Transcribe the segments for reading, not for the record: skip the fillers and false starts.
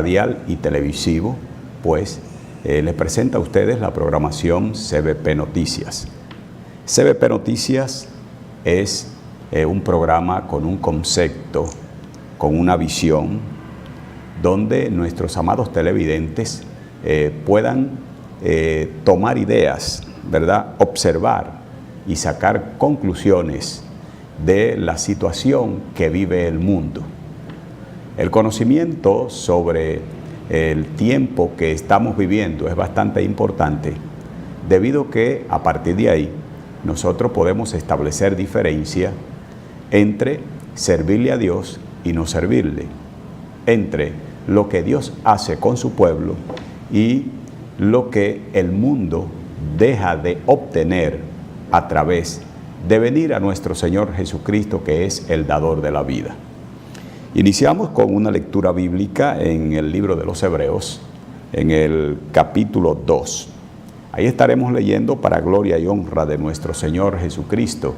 radial y televisivo, pues les presenta a ustedes la programación CBP Noticias. CBP Noticias es un programa con un concepto, con una visión, donde nuestros amados televidentes puedan tomar ideas, ¿verdad?, observar y sacar conclusiones de la situación que vive el mundo. El conocimiento sobre el tiempo que estamos viviendo es bastante importante, debido a que a partir de ahí nosotros podemos establecer diferencia entre servirle a Dios y no servirle, entre lo que Dios hace con su pueblo y lo que el mundo deja de obtener a través de venir a nuestro Señor Jesucristo, que es el dador de la vida. Iniciamos con una lectura bíblica en el libro de los Hebreos, en el capítulo 2. Ahí estaremos leyendo para gloria y honra de nuestro Señor Jesucristo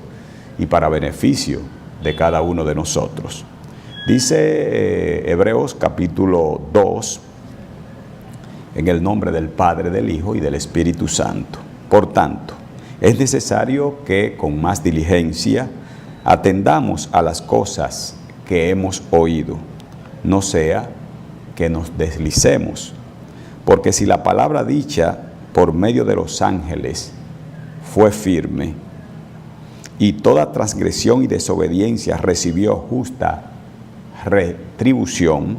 y para beneficio de cada uno de nosotros. Dice Hebreos capítulo 2, en el nombre del Padre, del Hijo y del Espíritu Santo. Por tanto, es necesario que con más diligencia atendamos a las cosas que hemos oído, no sea que nos deslicemos, porque si la palabra dicha por medio de los ángeles fue firme, y toda transgresión y desobediencia recibió justa retribución,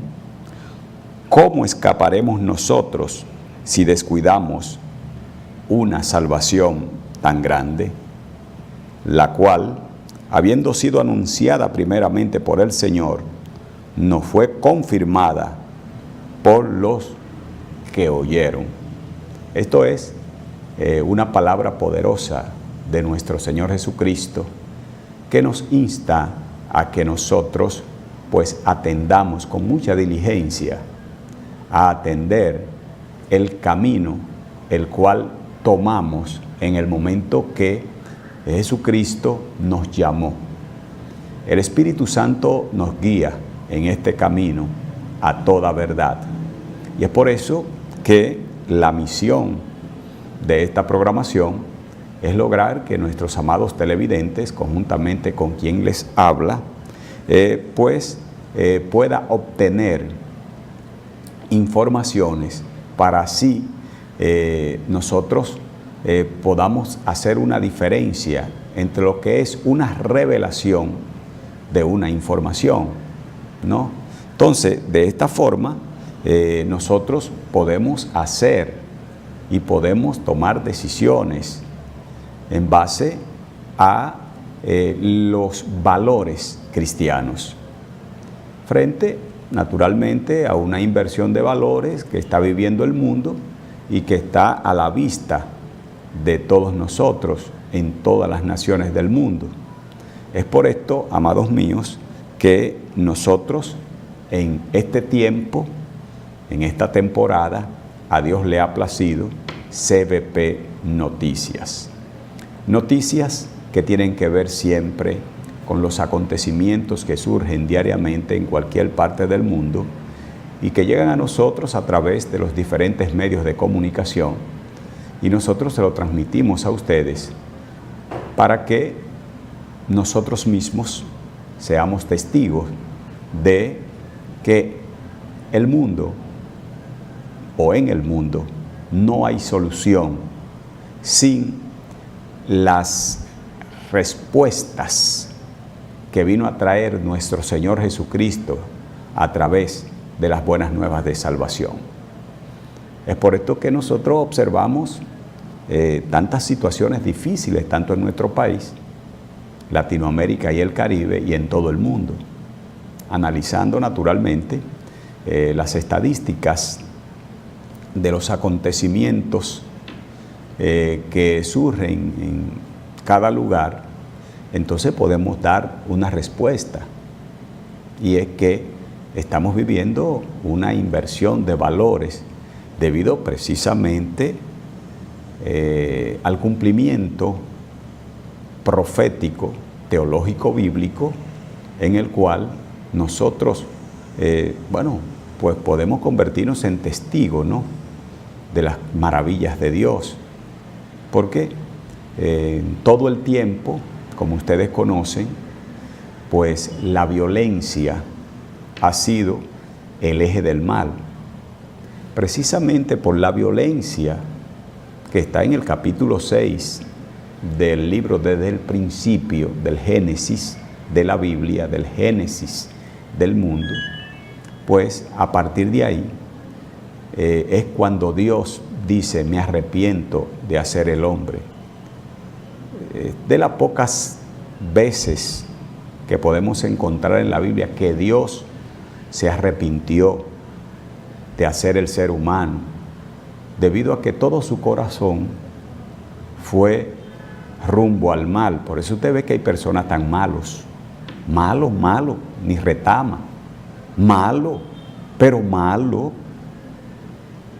¿cómo escaparemos nosotros si descuidamos una salvación tan grande, la cual, habiendo sido anunciada primeramente por el Señor, nos fue confirmada por los que oyeron? Esto es una palabra poderosa de nuestro Señor Jesucristo, que nos insta a que nosotros pues atendamos con mucha diligencia a atender el camino el cual tomamos en el momento que Jesucristo nos llamó. El Espíritu Santo nos guía en este camino a toda verdad. Y es por eso que la misión de esta programación es lograr que nuestros amados televidentes, conjuntamente con quien les habla, pueda obtener informaciones para así nosotros podamos hacer una diferencia entre lo que es una revelación de una información, ¿no? Entonces, de esta forma, nosotros podemos hacer y podemos tomar decisiones en base a los valores cristianos, frente naturalmente a una inversión de valores que está viviendo el mundo y que está a la vista de todos nosotros en todas las naciones del mundo. Es por esto, amados míos, que nosotros en este tiempo, en esta temporada, a Dios le ha placido CBP Noticias. Noticias que tienen que ver siempre con los acontecimientos que surgen diariamente en cualquier parte del mundo y que llegan a nosotros a través de los diferentes medios de comunicación, y nosotros se lo transmitimos a ustedes para que nosotros mismos seamos testigos de que el mundo, o en el mundo, no hay solución sin las respuestas que vino a traer nuestro Señor Jesucristo a través de las buenas nuevas de salvación. Es por esto que nosotros observamos tantas situaciones difíciles, tanto en nuestro país, Latinoamérica y el Caribe, y en todo el mundo, analizando naturalmente las estadísticas de los acontecimientos que surgen en cada lugar. Entonces podemos dar una respuesta, y es que estamos viviendo una inversión de valores debido precisamente al cumplimiento profético, teológico, bíblico, en el cual nosotros, pues podemos convertirnos en testigos, ¿no?, de las maravillas de Dios. Porque todo el tiempo, como ustedes conocen, pues la violencia ha sido el eje del mal. Precisamente por la violencia que está en el capítulo 6 del libro desde el principio, del Génesis de la Biblia, del Génesis del mundo, pues a partir de ahí es cuando Dios dice: me arrepiento de hacer el hombre. De las pocas veces que podemos encontrar en la Biblia que Dios se arrepintió de hacer el ser humano, debido a que todo su corazón fue rumbo al mal. Por eso usted ve que hay personas tan malos, ni retama, pero malo,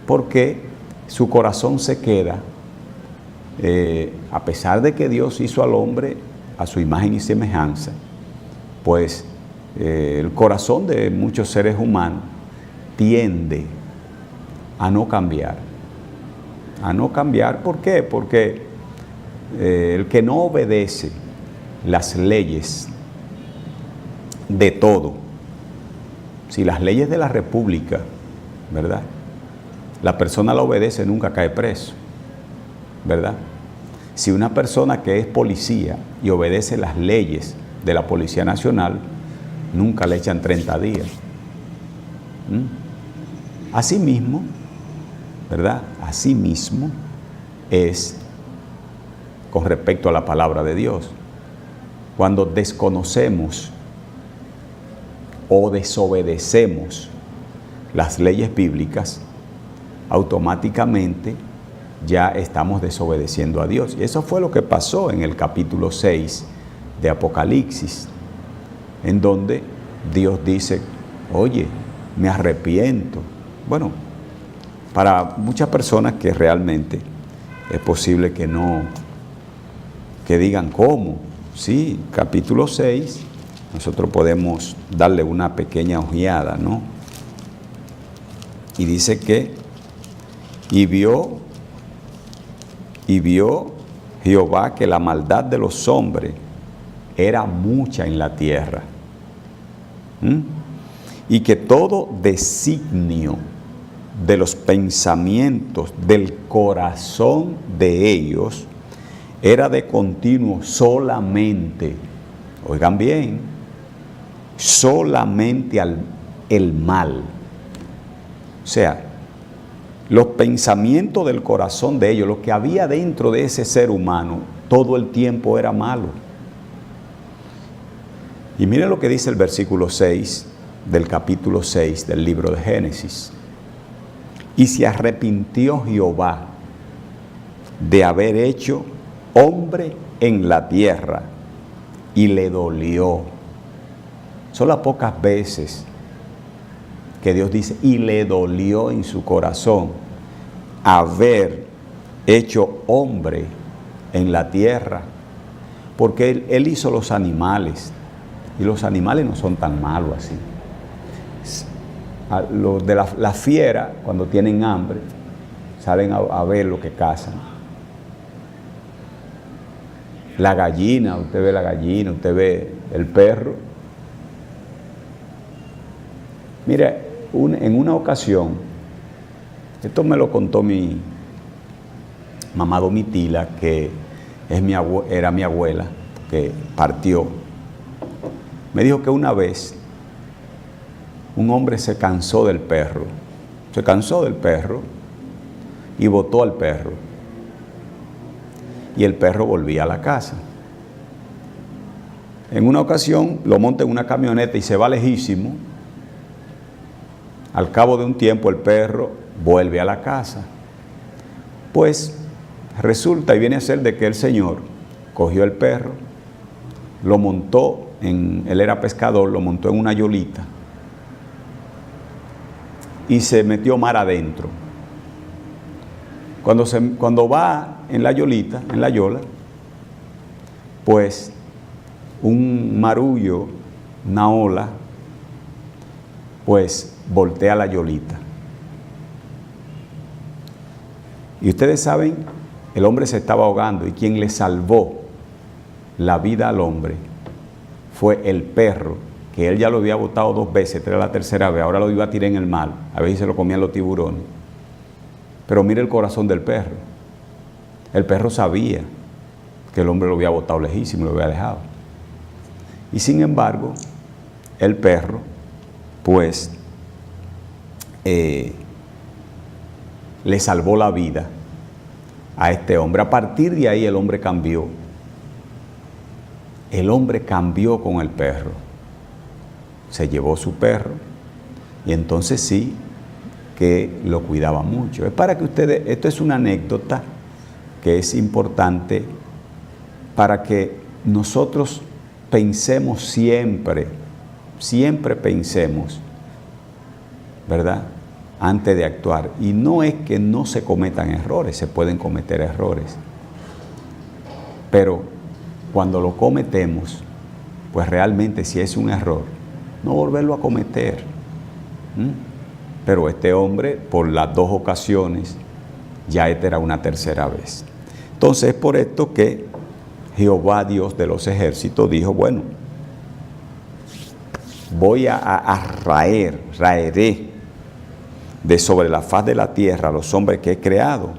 porque su corazón se queda, a pesar de que Dios hizo al hombre a su imagen y semejanza, pues el corazón de muchos seres humanos tiende a no cambiar. ¿Por qué? Porque el que no obedece las leyes de todo, si las leyes de la República, ¿verdad?, la persona la obedece, nunca cae preso, ¿verdad? Si una persona que es policía y obedece las leyes de la Policía Nacional, nunca le echan 30 días. Asimismo, ¿verdad?, asimismo es con respecto a la palabra de Dios. Cuando desconocemos o desobedecemos las leyes bíblicas, automáticamente ya estamos desobedeciendo a Dios. Y eso fue lo que pasó en el capítulo 6 de Apocalipsis, en donde Dios dice: oye, me arrepiento. Bueno, para muchas personas que realmente es posible que no, que digan ¿cómo? Sí, capítulo 6, nosotros podemos darle una pequeña ojeada, ¿no? Y dice que y vio Jehová que la maldad de los hombres era mucha en la tierra, y que todo designio de los pensamientos del corazón de ellos era de continuo solamente, oigan bien, solamente el mal. O sea, los pensamientos del corazón de ellos, lo que había dentro de ese ser humano, todo el tiempo era malo. Y miren lo que dice el versículo 6 del capítulo 6 del libro de Génesis. Y se arrepintió Jehová de haber hecho hombre en la tierra, y le dolió. Son las pocas veces que Dios dice, y le dolió en su corazón haber hecho hombre en la tierra, porque Él hizo los animales, y los animales no son tan malos así. Los de la fiera, cuando tienen hambre, salen a ver lo que cazan. La gallina, usted ve la gallina, usted ve el perro. Mire, en una ocasión, esto me lo contó mi mamá Domitila, que era mi abuela, que partió. Me dijo que una vez un hombre se cansó del perro y botó al perro. Y el perro volvía a la casa. En una ocasión lo monta en una camioneta y se va lejísimo. Al cabo de un tiempo el perro vuelve a la casa. Pues resulta y viene a ser de que el señor cogió el perro, lo montó él era pescador, lo montó en una yolita y se metió mar adentro. Cuando va en la yolita, en la yola, pues un marullo, una ola, pues voltea la yolita. Y ustedes saben, el hombre se estaba ahogando y quien le salvó la vida al hombre fue el perro, que él ya lo había botado 2 veces, esta era la tercera vez, ahora lo iba a tirar en el mar, a veces se lo comían los tiburones. Pero mire el corazón del perro. El perro sabía que el hombre lo había botado lejísimo y lo había dejado. Y sin embargo, el perro, pues, le salvó la vida a este hombre. A partir de ahí el hombre cambió. El hombre cambió con el perro. Se llevó su perro y entonces sí que lo cuidaba mucho. Es para que ustedes, esto es una anécdota que es importante para que nosotros pensemos siempre pensemos, ¿verdad?, antes de actuar. Y no es que no se cometan errores, se pueden cometer errores. Pero cuando lo cometemos, pues realmente si es un error, no volverlo a cometer. Pero este hombre, por las 2 ocasiones, ya esta era una tercera vez. Entonces es por esto que Jehová, Dios de los ejércitos, dijo, bueno, voy raeré de sobre la faz de la tierra a los hombres que he creado.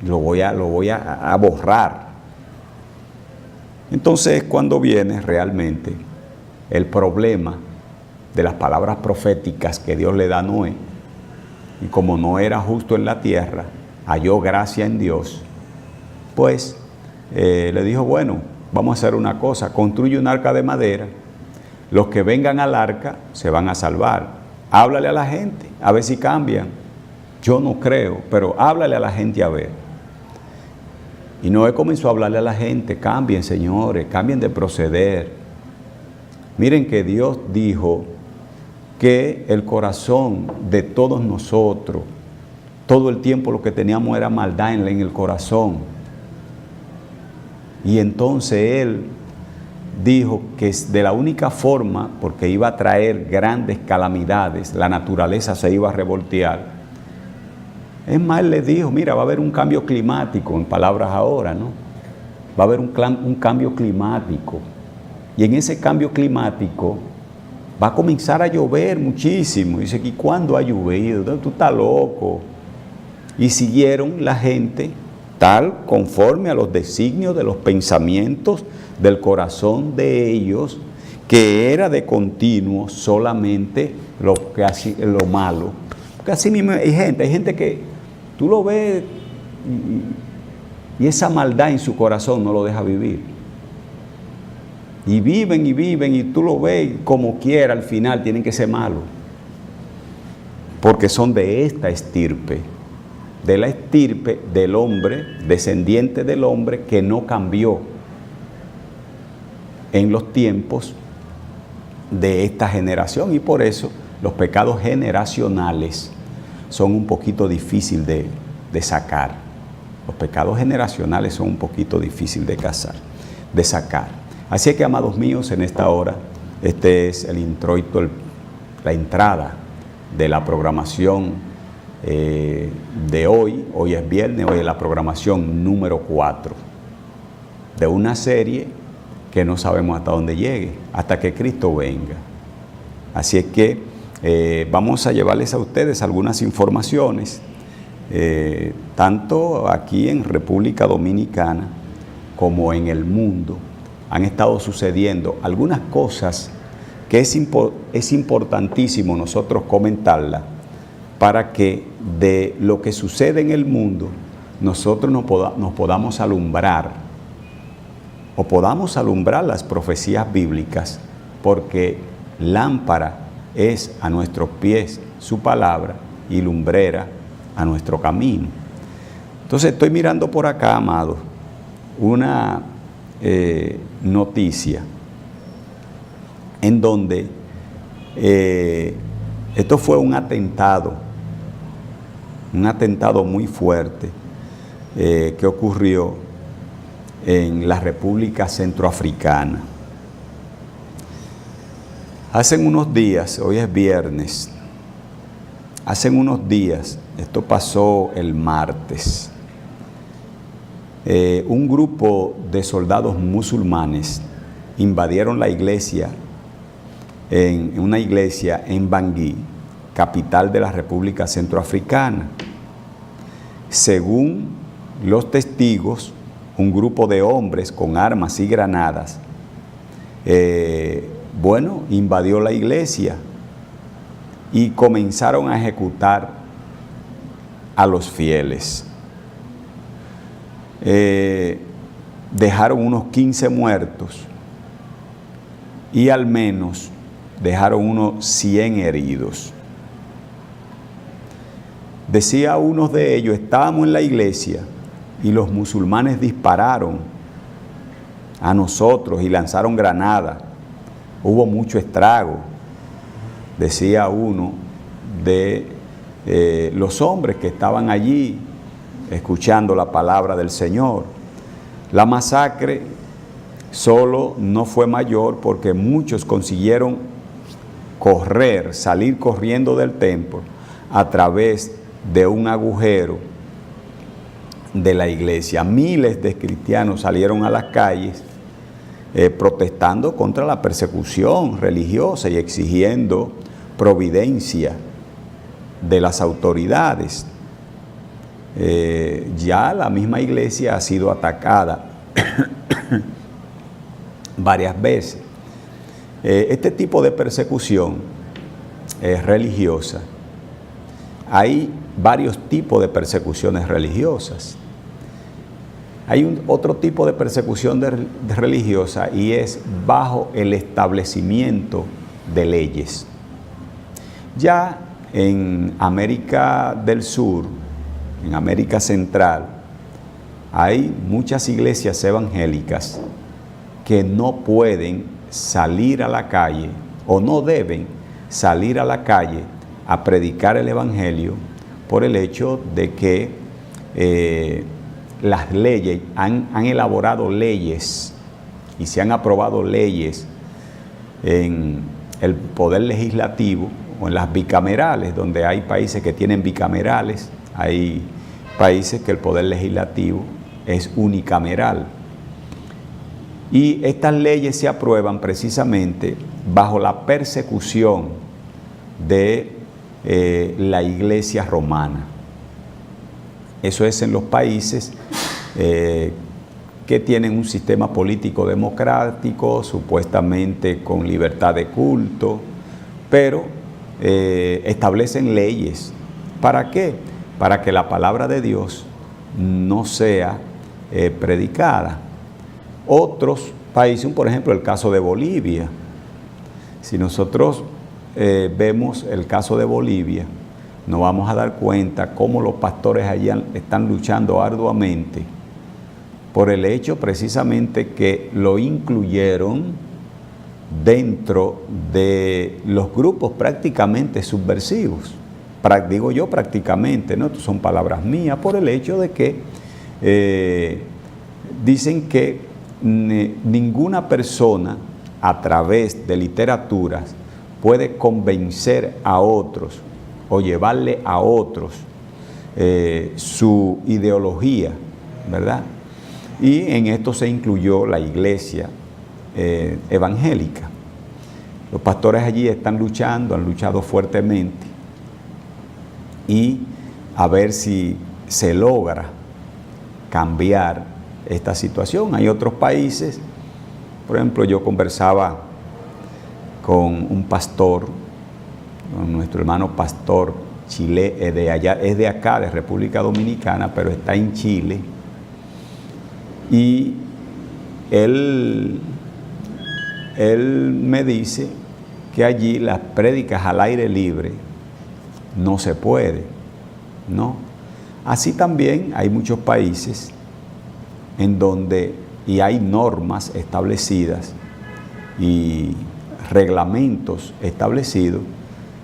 Lo voy a borrar. Entonces, cuando viene realmente el problema de las palabras proféticas que Dios le da a Noé, y como no era justo en la tierra, halló gracia en Dios, pues le dijo, bueno, vamos a hacer una cosa, construye un arca de madera, los que vengan al arca se van a salvar. Háblale a la gente, a ver si cambian. Yo no creo, pero háblale a la gente a ver. Y Noé comenzó a hablarle a la gente, cambien, señores, cambien de proceder. Miren que Dios dijo que el corazón de todos nosotros, todo el tiempo lo que teníamos era maldad en el corazón. Y entonces Él dijo que de la única forma, porque iba a traer grandes calamidades, la naturaleza se iba a revoltear. Es más, Él le dijo, mira, va a haber un cambio climático, en palabras ahora, ¿no? Va a haber un cambio climático. Y en ese cambio climático va a comenzar a llover muchísimo. Dice, ¿y cuándo ha llovido? Tú estás loco. Y siguieron la gente tal conforme a los designios de los pensamientos del corazón de ellos, que era de continuo solamente lo malo. Porque así mismo hay gente que tú lo ves y esa maldad en su corazón no lo deja vivir. Y viven y tú lo ves como quiera, al final tienen que ser malos. Porque son de esta estirpe, de la estirpe del hombre, descendiente del hombre que no cambió en los tiempos de esta generación. Y por eso los pecados generacionales son un poquito difícil de sacar. Los pecados generacionales son un poquito difícil de sacar. Así es que, amados míos, en esta hora, este es el introito, la entrada de la programación de hoy. Hoy es viernes, hoy es la programación número 4 de una serie que no sabemos hasta dónde llegue, hasta que Cristo venga. Así es que vamos a llevarles a ustedes algunas informaciones, tanto aquí en República Dominicana como en el mundo. Han estado sucediendo algunas cosas que es importantísimo nosotros comentarlas para que de lo que sucede en el mundo nosotros nos podamos alumbrar o podamos alumbrar las profecías bíblicas, porque lámpara es a nuestros pies su palabra y lumbrera a nuestro camino. Entonces estoy mirando por acá, amado, una noticia en donde esto fue un atentado muy fuerte que ocurrió en la República Centroafricana. Hace unos días, hoy es viernes, hace unos días, esto pasó el martes, un grupo de soldados musulmanes invadieron la iglesia, en una iglesia en Bangui, capital de la República Centroafricana. Según los testigos, un grupo de hombres con armas y granadas, invadió la iglesia y comenzaron a ejecutar a los fieles. Dejaron unos 15 muertos y al menos dejaron unos 100 heridos. Decía uno de ellos: estábamos en la iglesia y los musulmanes dispararon a nosotros y lanzaron granadas. Hubo mucho estrago, decía uno de los hombres que estaban allí escuchando la palabra del Señor. La masacre solo no fue mayor porque muchos consiguieron salir corriendo del templo a través de un agujero de la iglesia. Miles de cristianos salieron a las calles protestando contra la persecución religiosa y exigiendo providencia de las autoridades. Ya la misma iglesia ha sido atacada varias veces. Este tipo de persecución religiosa, hay varios tipos de persecuciones religiosas. Hay otro tipo de persecución religiosa y es bajo el establecimiento de leyes. Ya en América del Sur, en América Central, hay muchas iglesias evangélicas que no pueden salir a la calle o no deben salir a la calle a predicar el evangelio por el hecho de que las leyes, han elaborado leyes y se han aprobado leyes en el poder legislativo o en las bicamerales, donde hay países que tienen bicamerales, hay países que el poder legislativo es unicameral. Y estas leyes se aprueban precisamente bajo la persecución de la Iglesia romana. Eso es en los países que tienen un sistema político democrático, supuestamente con libertad de culto, pero establecen leyes. ¿Para qué? Para que la palabra de Dios no sea predicada. Otros países, por ejemplo, el caso de Bolivia. Si nosotros vemos el caso de Bolivia, nos vamos a dar cuenta cómo los pastores allá están luchando arduamente por el hecho precisamente que lo incluyeron dentro de los grupos prácticamente subversivos. Digo yo prácticamente, ¿no? Son palabras mías, por el hecho de que dicen que ninguna persona a través de literaturas puede convencer a otros o llevarle a otros su ideología, ¿verdad? Y en esto se incluyó la iglesia evangélica. Los pastores allí están luchando, han luchado fuertemente y a ver si se logra cambiar esta situación. Hay otros países, por ejemplo, yo conversaba con un pastor, con nuestro hermano pastor Chile, de allá, es de acá, de República Dominicana, pero está en Chile, y él me dice que allí las prédicas al aire libre no se puede, ¿no? Así también hay muchos países en donde y hay normas establecidas y reglamentos establecidos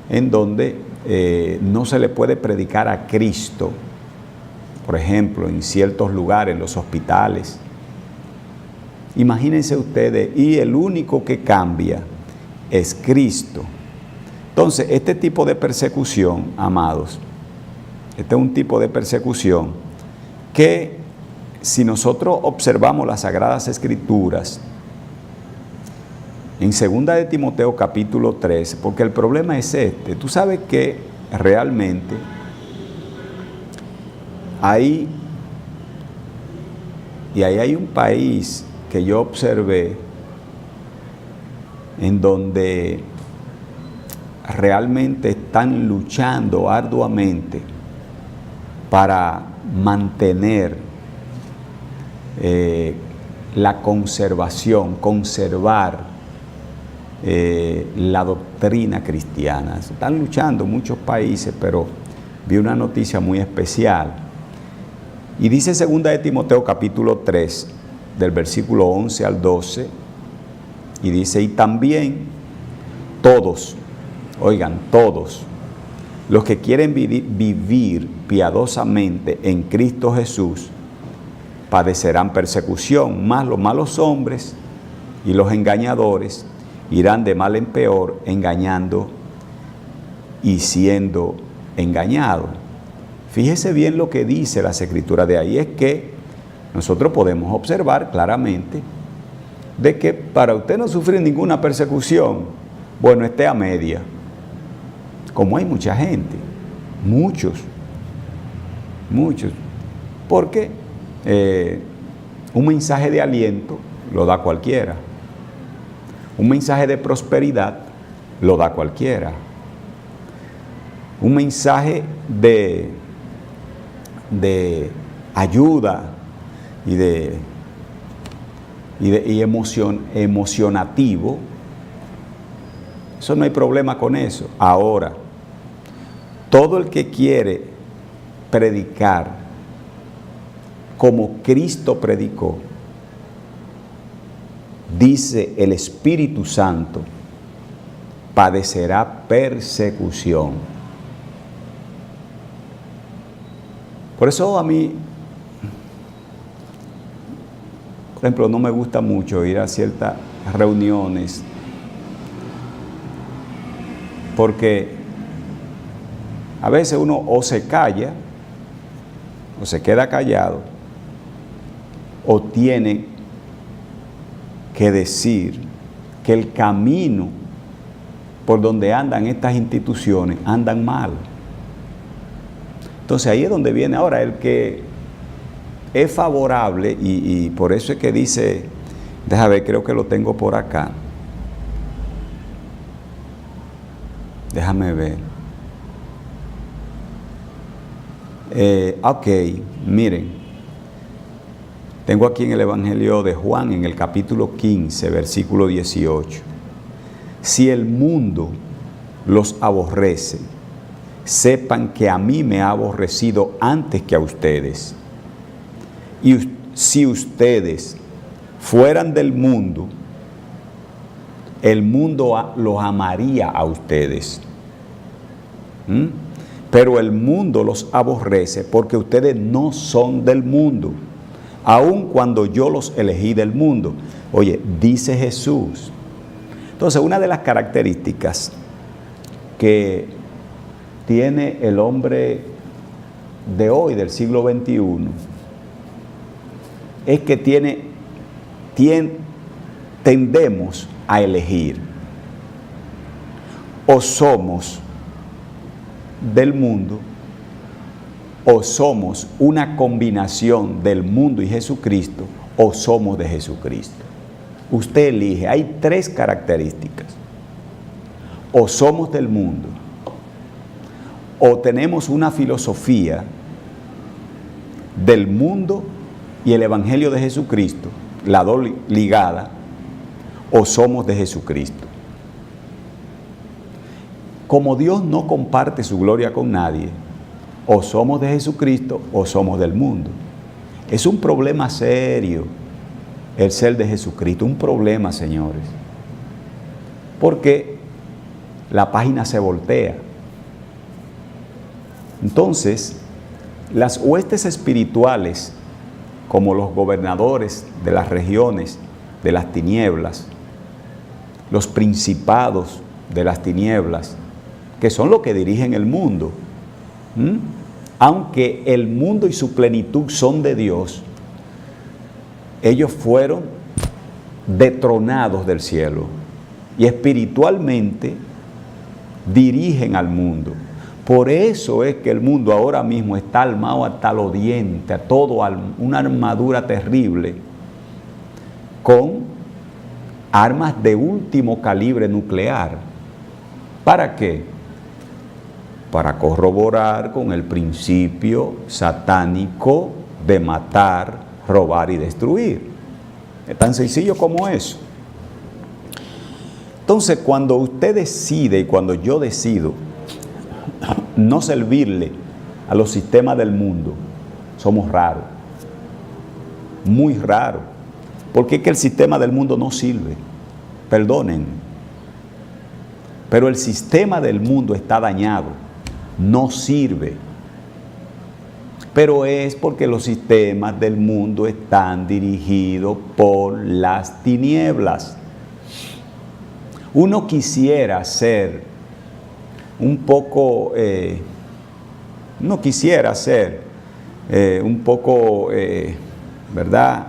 en donde no se le puede predicar a Cristo, por ejemplo, en ciertos lugares, en los hospitales. Imagínense ustedes, y el único que cambia es Cristo. Entonces, este tipo de persecución, amados, este es un tipo de persecución que si nosotros observamos las Sagradas Escrituras, en 2 de Timoteo capítulo 3, porque el problema es este, tú sabes que realmente ahí hay un país que yo observé en donde realmente están luchando arduamente para mantener la conservación, conservar la doctrina cristiana. Están luchando muchos países, pero vi una noticia muy especial. Y dice 2 de Timoteo capítulo 3, del versículo 11 al 12, y dice, y también todos, oigan, todos, los que quieren vivir piadosamente en Cristo Jesús, padecerán persecución, mas los malos hombres y los engañadores irán de mal en peor, engañando y siendo engañados. Fíjese bien lo que dice las Escrituras de ahí, es que nosotros podemos observar claramente de que para usted no sufrir ninguna persecución, bueno, esté a media, como hay mucha gente, muchos, porque un mensaje de aliento lo da cualquiera, un mensaje de prosperidad lo da cualquiera, un mensaje de ayuda y emocionativo, eso no hay problema con eso. Ahora, todo el que quiere predicar como Cristo predicó, dice el Espíritu Santo, padecerá persecución. Por eso a mí, por ejemplo, no me gusta mucho ir a ciertas reuniones, porque a veces uno o se calla, o se queda callado, o tiene que decir que el camino por donde andan estas instituciones andan mal. Entonces ahí es donde viene ahora el que es favorable, y por eso es que dice, déjame ver, creo que lo tengo por acá. Déjame ver. Ok, miren. Tengo aquí en el Evangelio de Juan, en el capítulo 15, versículo 18. Si el mundo los aborrece, sepan que a mí me ha aborrecido antes que a ustedes. Y si ustedes fueran del mundo, el mundo los amaría a ustedes. Pero el mundo los aborrece porque ustedes no son del mundo, aun cuando yo los elegí del mundo. Oye, dice Jesús. Entonces, una de las características que tiene el hombre de hoy, del siglo XXI, es que tendemos a elegir. O somos del mundo, o somos una combinación del mundo y Jesucristo, o somos de Jesucristo. Usted elige, hay tres características. O somos del mundo, o tenemos una filosofía del mundo y el Evangelio de Jesucristo, la dos ligada, o somos de Jesucristo. Como Dios no comparte su gloria con nadie, o somos de Jesucristo o somos del mundo. Es un problema serio el ser de Jesucristo, un problema, señores, porque la página se voltea. Entonces, las huestes espirituales, como los gobernadores de las regiones de las tinieblas, los principados de las tinieblas, que son los que dirigen el mundo. Aunque el mundo y su plenitud son de Dios, ellos fueron detronados del cielo y espiritualmente dirigen al mundo. Por eso es que el mundo ahora mismo está armado hasta los dientes, una armadura terrible, con armas de último calibre nuclear. ¿Para qué? Para corroborar con el principio satánico de matar, robar y destruir. Es tan sencillo como eso. Entonces, cuando usted decide y cuando yo decido no servirle a los sistemas del mundo, somos raros, muy raros, porque es que el sistema del mundo no sirve, perdonen, pero el sistema del mundo está dañado, no sirve, pero es porque los sistemas del mundo están dirigidos por las tinieblas. Uno quisiera ser un poco, ¿verdad?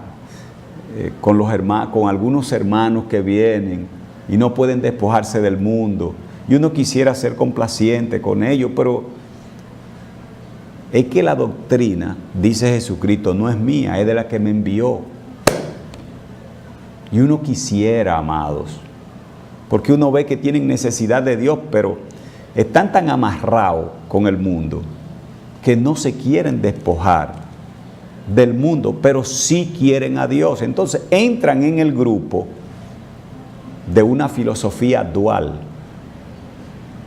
Con algunos hermanos que vienen y no pueden despojarse del mundo. Y uno quisiera ser complaciente con ellos, pero es que la doctrina, dice Jesucristo, no es mía, es de la que me envió. Y uno quisiera, amados, porque uno ve que tienen necesidad de Dios, pero están tan amarrados con el mundo que no se quieren despojar del mundo, pero sí quieren a Dios. Entonces entran en el grupo de una filosofía dual,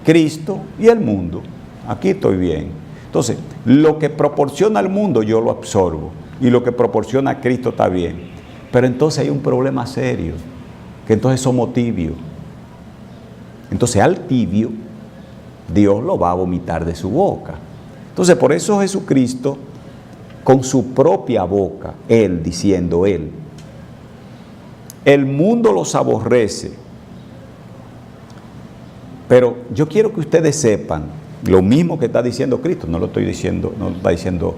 Cristo y el mundo. Aquí estoy bien. Entonces, lo que proporciona el mundo yo lo absorbo y lo que proporciona Cristo está bien. Pero entonces hay un problema serio, que entonces somos tibios. Entonces al tibio Dios lo va a vomitar de su boca. Entonces por eso Jesucristo, con su propia boca, Él diciendo Él, el mundo los aborrece. Pero yo quiero que ustedes sepan, lo mismo que está diciendo Cristo, no lo estoy diciendo, no lo está diciendo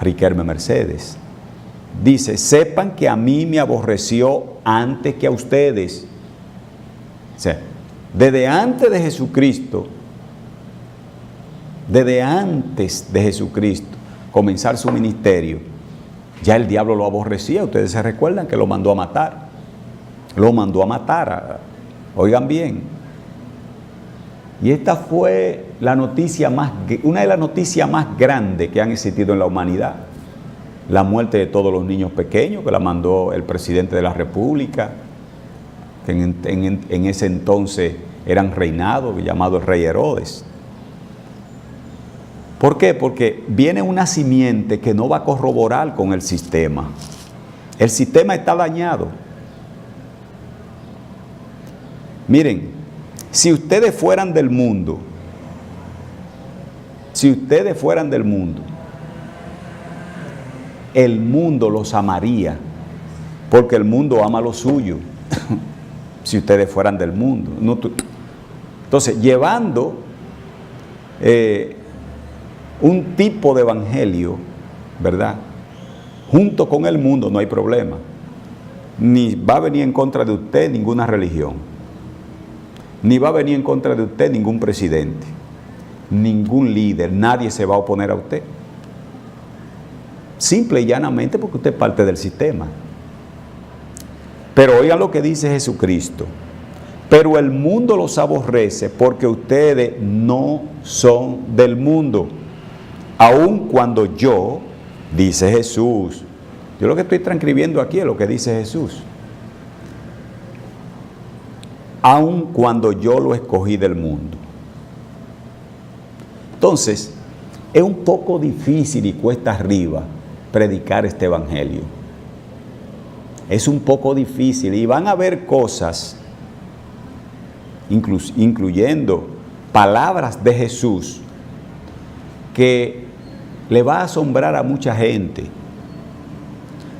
Riquelme Mercedes. Dice, sepan que a mí me aborreció antes que a ustedes. O sea, desde antes de Jesucristo, comenzar su ministerio, ya el diablo lo aborrecía. Ustedes se recuerdan que lo mandó a matar. Oigan bien. Y esta fue una de las noticias más grandes que han existido en la humanidad. La muerte de todos los niños pequeños, que la mandó el presidente de la República, que en ese entonces eran reinados, llamado el rey Herodes. ¿Por qué? Porque viene una simiente que no va a corroborar con el sistema. El sistema está dañado. Miren, si ustedes fueran del mundo, el mundo los amaría, porque el mundo ama lo suyo. Si ustedes fueran del mundo. Entonces, llevando un tipo de evangelio, ¿verdad?, junto con el mundo, no hay problema. Ni va a venir en contra de usted ninguna religión, ni va a venir en contra de usted ningún presidente, ningún líder, nadie se va a oponer a usted. Simple y llanamente porque usted es parte del sistema. Pero oigan lo que dice Jesucristo. Pero el mundo los aborrece porque ustedes no son del mundo. Aun cuando yo, dice Jesús, yo lo que estoy transcribiendo aquí es lo que dice Jesús. Aun cuando yo lo escogí del mundo. Entonces, es un poco difícil y cuesta arriba predicar este evangelio. Es un poco difícil y van a haber cosas, incluyendo palabras de Jesús, que le va a asombrar a mucha gente,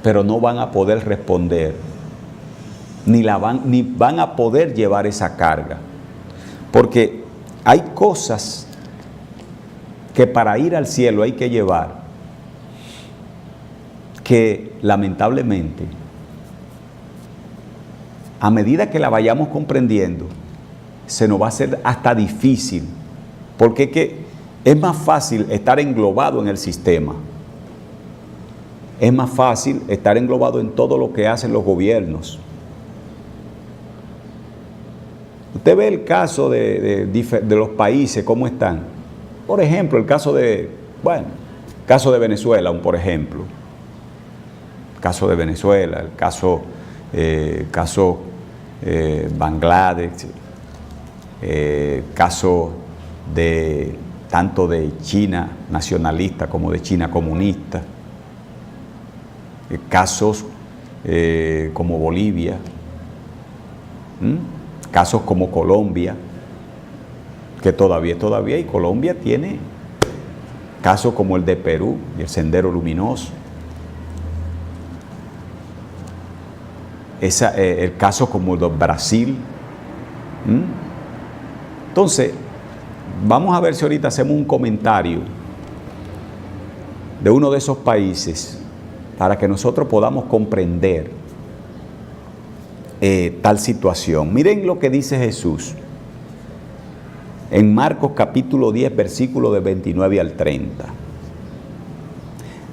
pero no van a poder responder ni van a poder llevar esa carga. Porque hay cosas que para ir al cielo hay que llevar, que lamentablemente, a medida que la vayamos comprendiendo, se nos va a hacer hasta difícil, porque es más fácil estar englobado en el sistema. Es más fácil estar englobado en todo lo que hacen los gobiernos. Usted ve el caso de los países, cómo están. Por ejemplo, el caso de Venezuela, por ejemplo. El caso de Venezuela, el caso Bangladesh, caso de tanto de China nacionalista como de China comunista, casos como Bolivia, casos como Colombia, que todavía, y Colombia tiene casos como el de Perú y el Sendero Luminoso. El caso como el de Brasil. Entonces, vamos a ver si ahorita hacemos un comentario de uno de esos países para que nosotros podamos comprender tal situación. Miren lo que dice Jesús en Marcos capítulo 10, versículo de 29 al 30.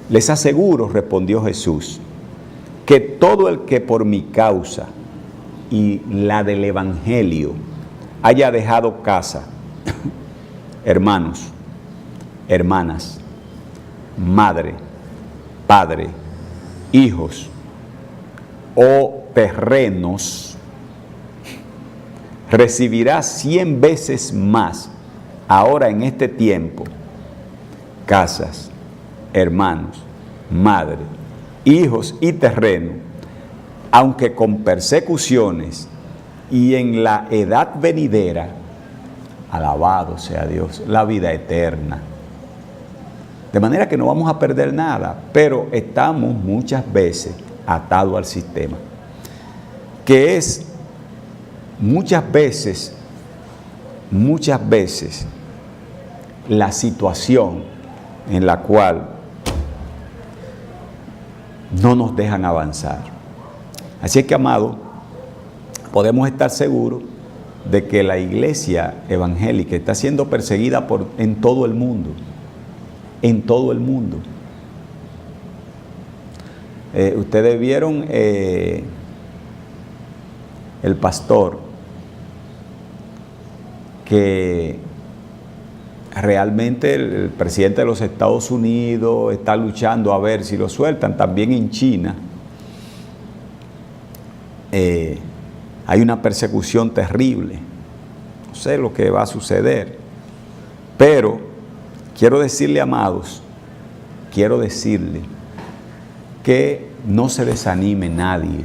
Les aseguro, respondió Jesús, que todo el que por mi causa y la del Evangelio haya dejado casa, hermanos, hermanas, madre, padre, hijos o terrenos, recibirá 100 veces más ahora en este tiempo, casas, hermanos, madre, hijos y terreno, aunque con persecuciones, y en la edad venidera, alabado sea Dios, la vida eterna. De manera que no vamos a perder nada, pero estamos muchas veces atados al sistema, que es muchas veces la situación en la cual no nos dejan avanzar. Así es que, amado, podemos estar seguros de que la iglesia evangélica está siendo perseguida en todo el mundo. En todo el mundo. Ustedes vieron el pastor que realmente el presidente de los Estados Unidos está luchando a ver si lo sueltan. También en China hay una persecución terrible. No sé lo que va a suceder, pero quiero decirle, amados, que no se desanime nadie.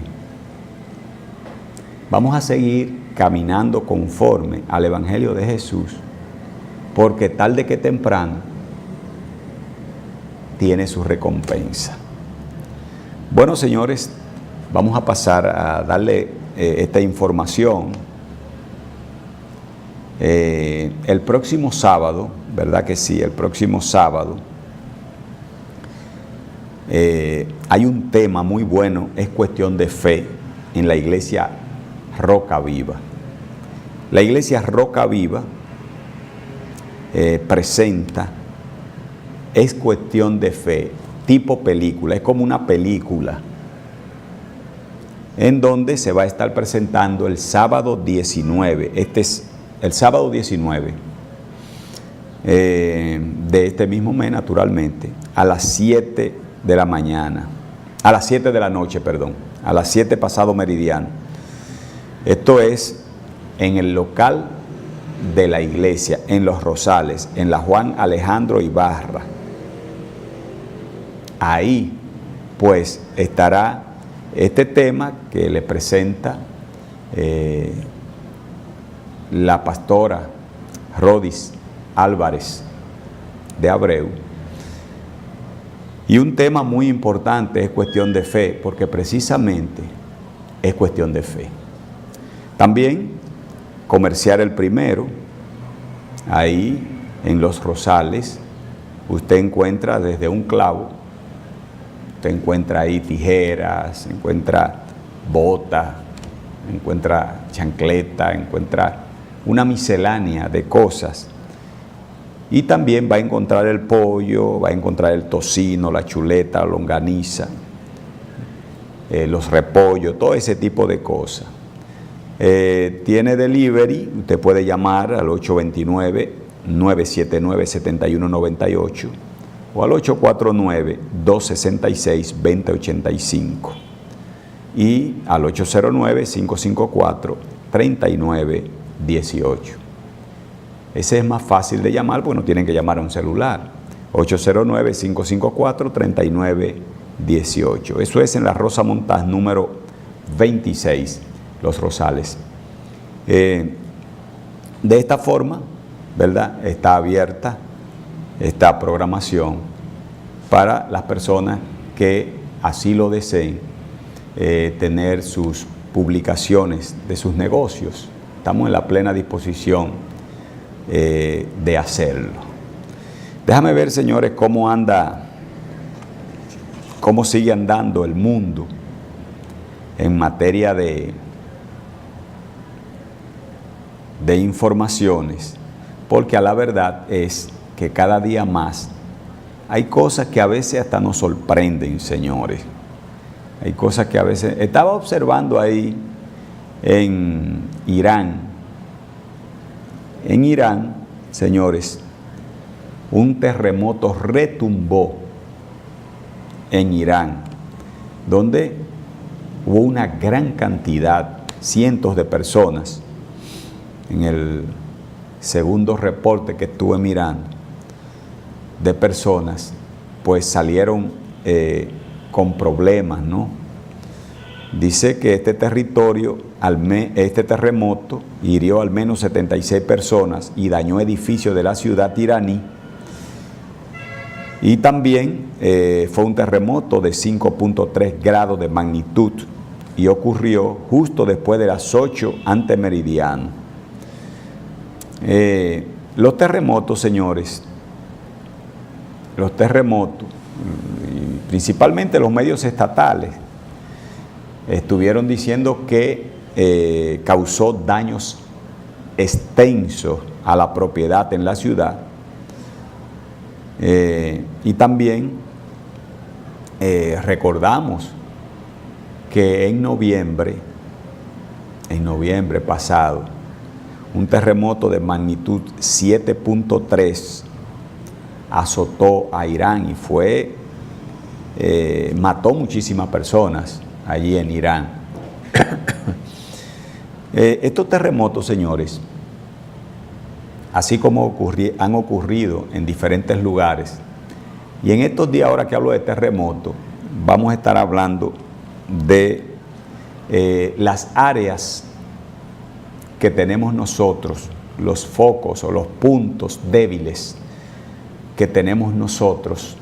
Vamos a seguir caminando conforme al Evangelio de Jesús, porque tarde que temprano tiene su recompensa. Bueno, señores, vamos a pasar a darle esta información. El próximo sábado, ¿verdad que sí? El próximo sábado hay un tema muy bueno, es cuestión de fe, en la iglesia Roca Viva. La iglesia Roca Viva presenta Es Cuestión de Fe, tipo película, es como una película, en donde se va a estar presentando el sábado 19, este es el sábado 19 de este mismo mes, naturalmente, a las 7 de la mañana, a las 7 de la noche, perdón, a las 7 pasado meridiano. Esto es en el local de la iglesia, en Los Rosales, en la Juan Alejandro Ibarra. Ahí, pues, estará este tema que le presenta la pastora Rodis Álvarez de Abreu. Y un tema muy importante es cuestión de fe, porque precisamente es cuestión de fe. También comerciar el primero, ahí en Los Rosales, usted encuentra desde un clavo, usted encuentra ahí tijeras, encuentra botas, encuentra chancleta, encuentra una miscelánea de cosas. Y también va a encontrar el pollo, va a encontrar el tocino, la chuleta, la longaniza, los repollos, todo ese tipo de cosas. Tiene delivery, usted puede llamar al 829-979-7198 o al 849-266-2085 y al 809-554-3918. Ese es más fácil de llamar porque no tienen que llamar a un celular. 809-554-3918. Eso es en la Rosa Montaz número 26, Los Rosales. De esta forma, ¿verdad?, está abierta esta programación para las personas que así lo deseen, tener sus publicaciones de sus negocios. Estamos en la plena disposición de hacerlo. Déjame ver, señores, cómo sigue andando el mundo en materia de informaciones, porque a la verdad es que cada día más hay cosas que a veces hasta nos sorprenden, señores. Hay cosas que a veces... Estaba observando ahí en Irán. En Irán, señores, un terremoto retumbó en Irán, donde hubo una gran cantidad, cientos de personas. En el segundo reporte que estuve mirando, de personas, pues salieron con problemas, ¿no? Dice que este terremoto hirió al menos 76 personas y dañó edificios de la ciudad iraní. Y también fue un terremoto de 5.3 grados de magnitud y ocurrió justo después de las 8 ante meridiano. Los terremotos, señores, principalmente los medios estatales, estuvieron diciendo que causó daños extensos a la propiedad en la ciudad. Y también recordamos que en noviembre pasado, un terremoto de magnitud 7.3 azotó a Irán y mató muchísimas personas allí en Irán. Estos terremotos, señores, así como han ocurrido en diferentes lugares, y en estos días, ahora que hablo de terremoto, vamos a estar hablando de las áreas que tenemos nosotros, los focos o los puntos débiles que tenemos nosotros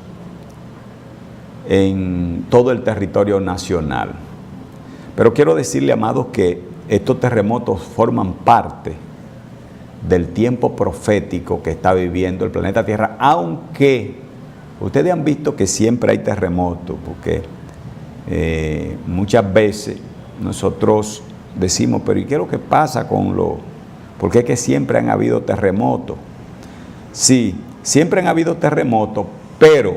en todo el territorio nacional. Pero quiero decirle, amados, que estos terremotos forman parte del tiempo profético que está viviendo el planeta Tierra, aunque ustedes han visto que siempre hay terremotos, porque muchas veces nosotros decimos, pero ¿y qué es lo que pasa con por qué es que siempre han habido terremotos? Sí, siempre han habido terremotos, pero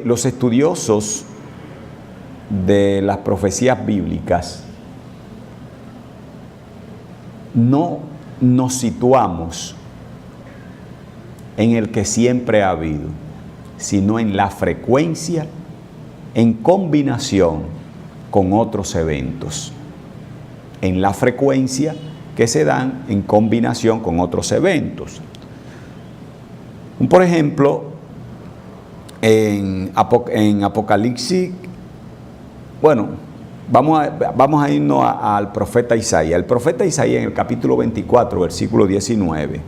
los estudiosos de las profecías bíblicas no nos situamos en el que siempre ha habido, sino en la frecuencia en combinación con otros eventos. En la frecuencia que se dan en combinación con otros eventos. Por ejemplo, en Apocalipsis, bueno, vamos a irnos al profeta Isaías. El profeta Isaías, en el capítulo 24, versículo 19,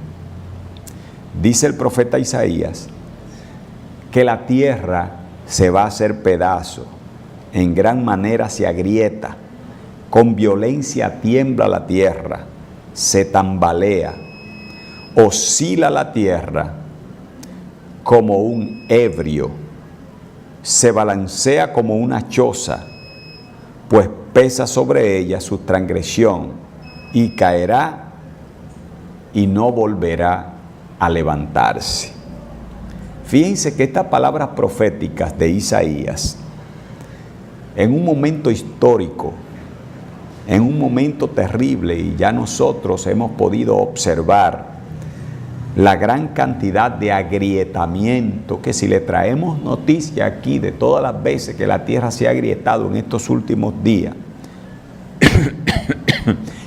dice el profeta Isaías que la tierra se va a hacer pedazo, en gran manera se agrieta, con violencia tiembla la tierra, se tambalea, oscila la tierra como un ebrio, se balancea como una choza, pues pesa sobre ella su transgresión y caerá y no volverá a levantarse. Fíjense que estas palabras proféticas de Isaías, en un momento histórico, en un momento terrible, y ya nosotros hemos podido observar la gran cantidad de agrietamiento, que si le traemos noticia aquí de todas las veces que la tierra se ha agrietado en estos últimos días,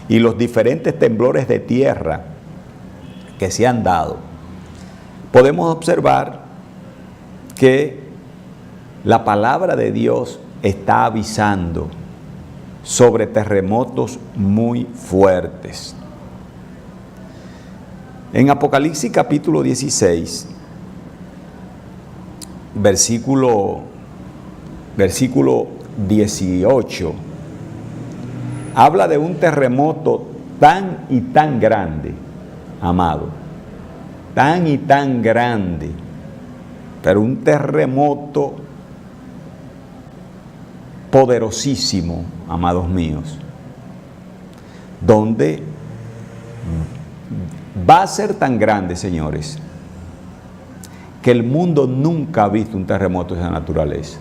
y los diferentes temblores de tierra que se han dado, podemos observar que la palabra de Dios está avisando sobre terremotos muy fuertes. En Apocalipsis capítulo 16, versículo 18, habla de un terremoto tan y tan grande, amado, tan y tan grande, pero un terremoto poderosísimo, amados míos, donde va a ser tan grande, señores, que el mundo nunca ha visto un terremoto de esa naturaleza.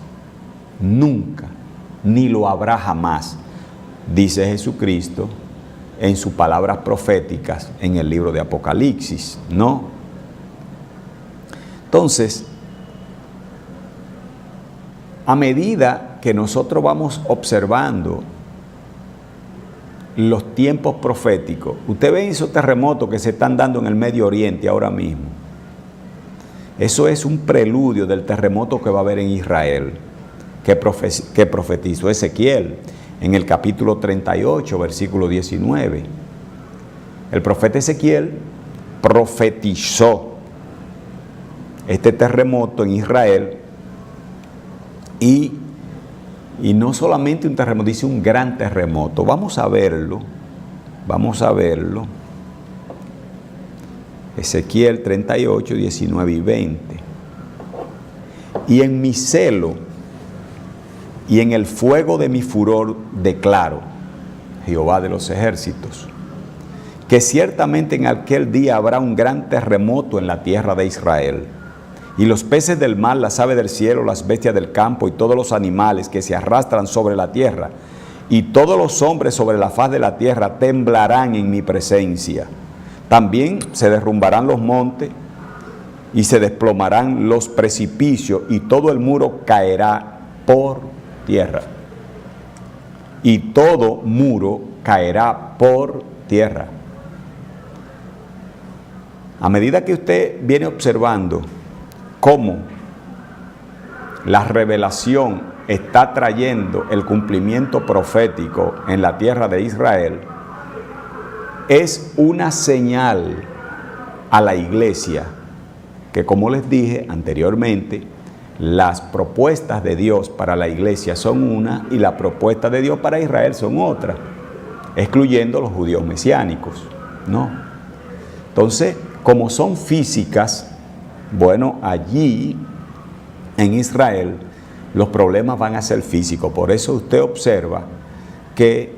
Nunca, ni lo habrá jamás, dice Jesucristo en sus palabras proféticas en el libro de Apocalipsis, ¿no? Entonces, a medida que nosotros vamos observando los tiempos proféticos, usted ve esos terremotos que se están dando en el Medio Oriente ahora mismo. Eso es un preludio del terremoto que va a haber en Israel, que profetizó Ezequiel en el capítulo 38, versículo 19. El profeta Ezequiel profetizó este terremoto en Israel, y no solamente un terremoto, dice un gran terremoto. Vamos a verlo. Ezequiel 38, 19 y 20. Y en mi celo y en el fuego de mi furor declaro, Jehová de los ejércitos, que ciertamente en aquel día habrá un gran terremoto en la tierra de Israel. Y los peces del mar, las aves del cielo, las bestias del campo y todos los animales que se arrastran sobre la tierra y todos los hombres sobre la faz de la tierra temblarán en mi presencia. También se derrumbarán los montes y se desplomarán los precipicios y todo el muro caerá por tierra. Y todo muro caerá por tierra. A medida que usted viene observando cómo la revelación está trayendo el cumplimiento profético en la tierra de Israel, es una señal a la iglesia que, como les dije anteriormente, las propuestas de Dios para la iglesia son una y las propuestas de Dios para Israel son otra, excluyendo los judíos mesiánicos, ¿no? Entonces, como son físicas, bueno, allí en Israel los problemas van a ser físicos. Por eso usted observa que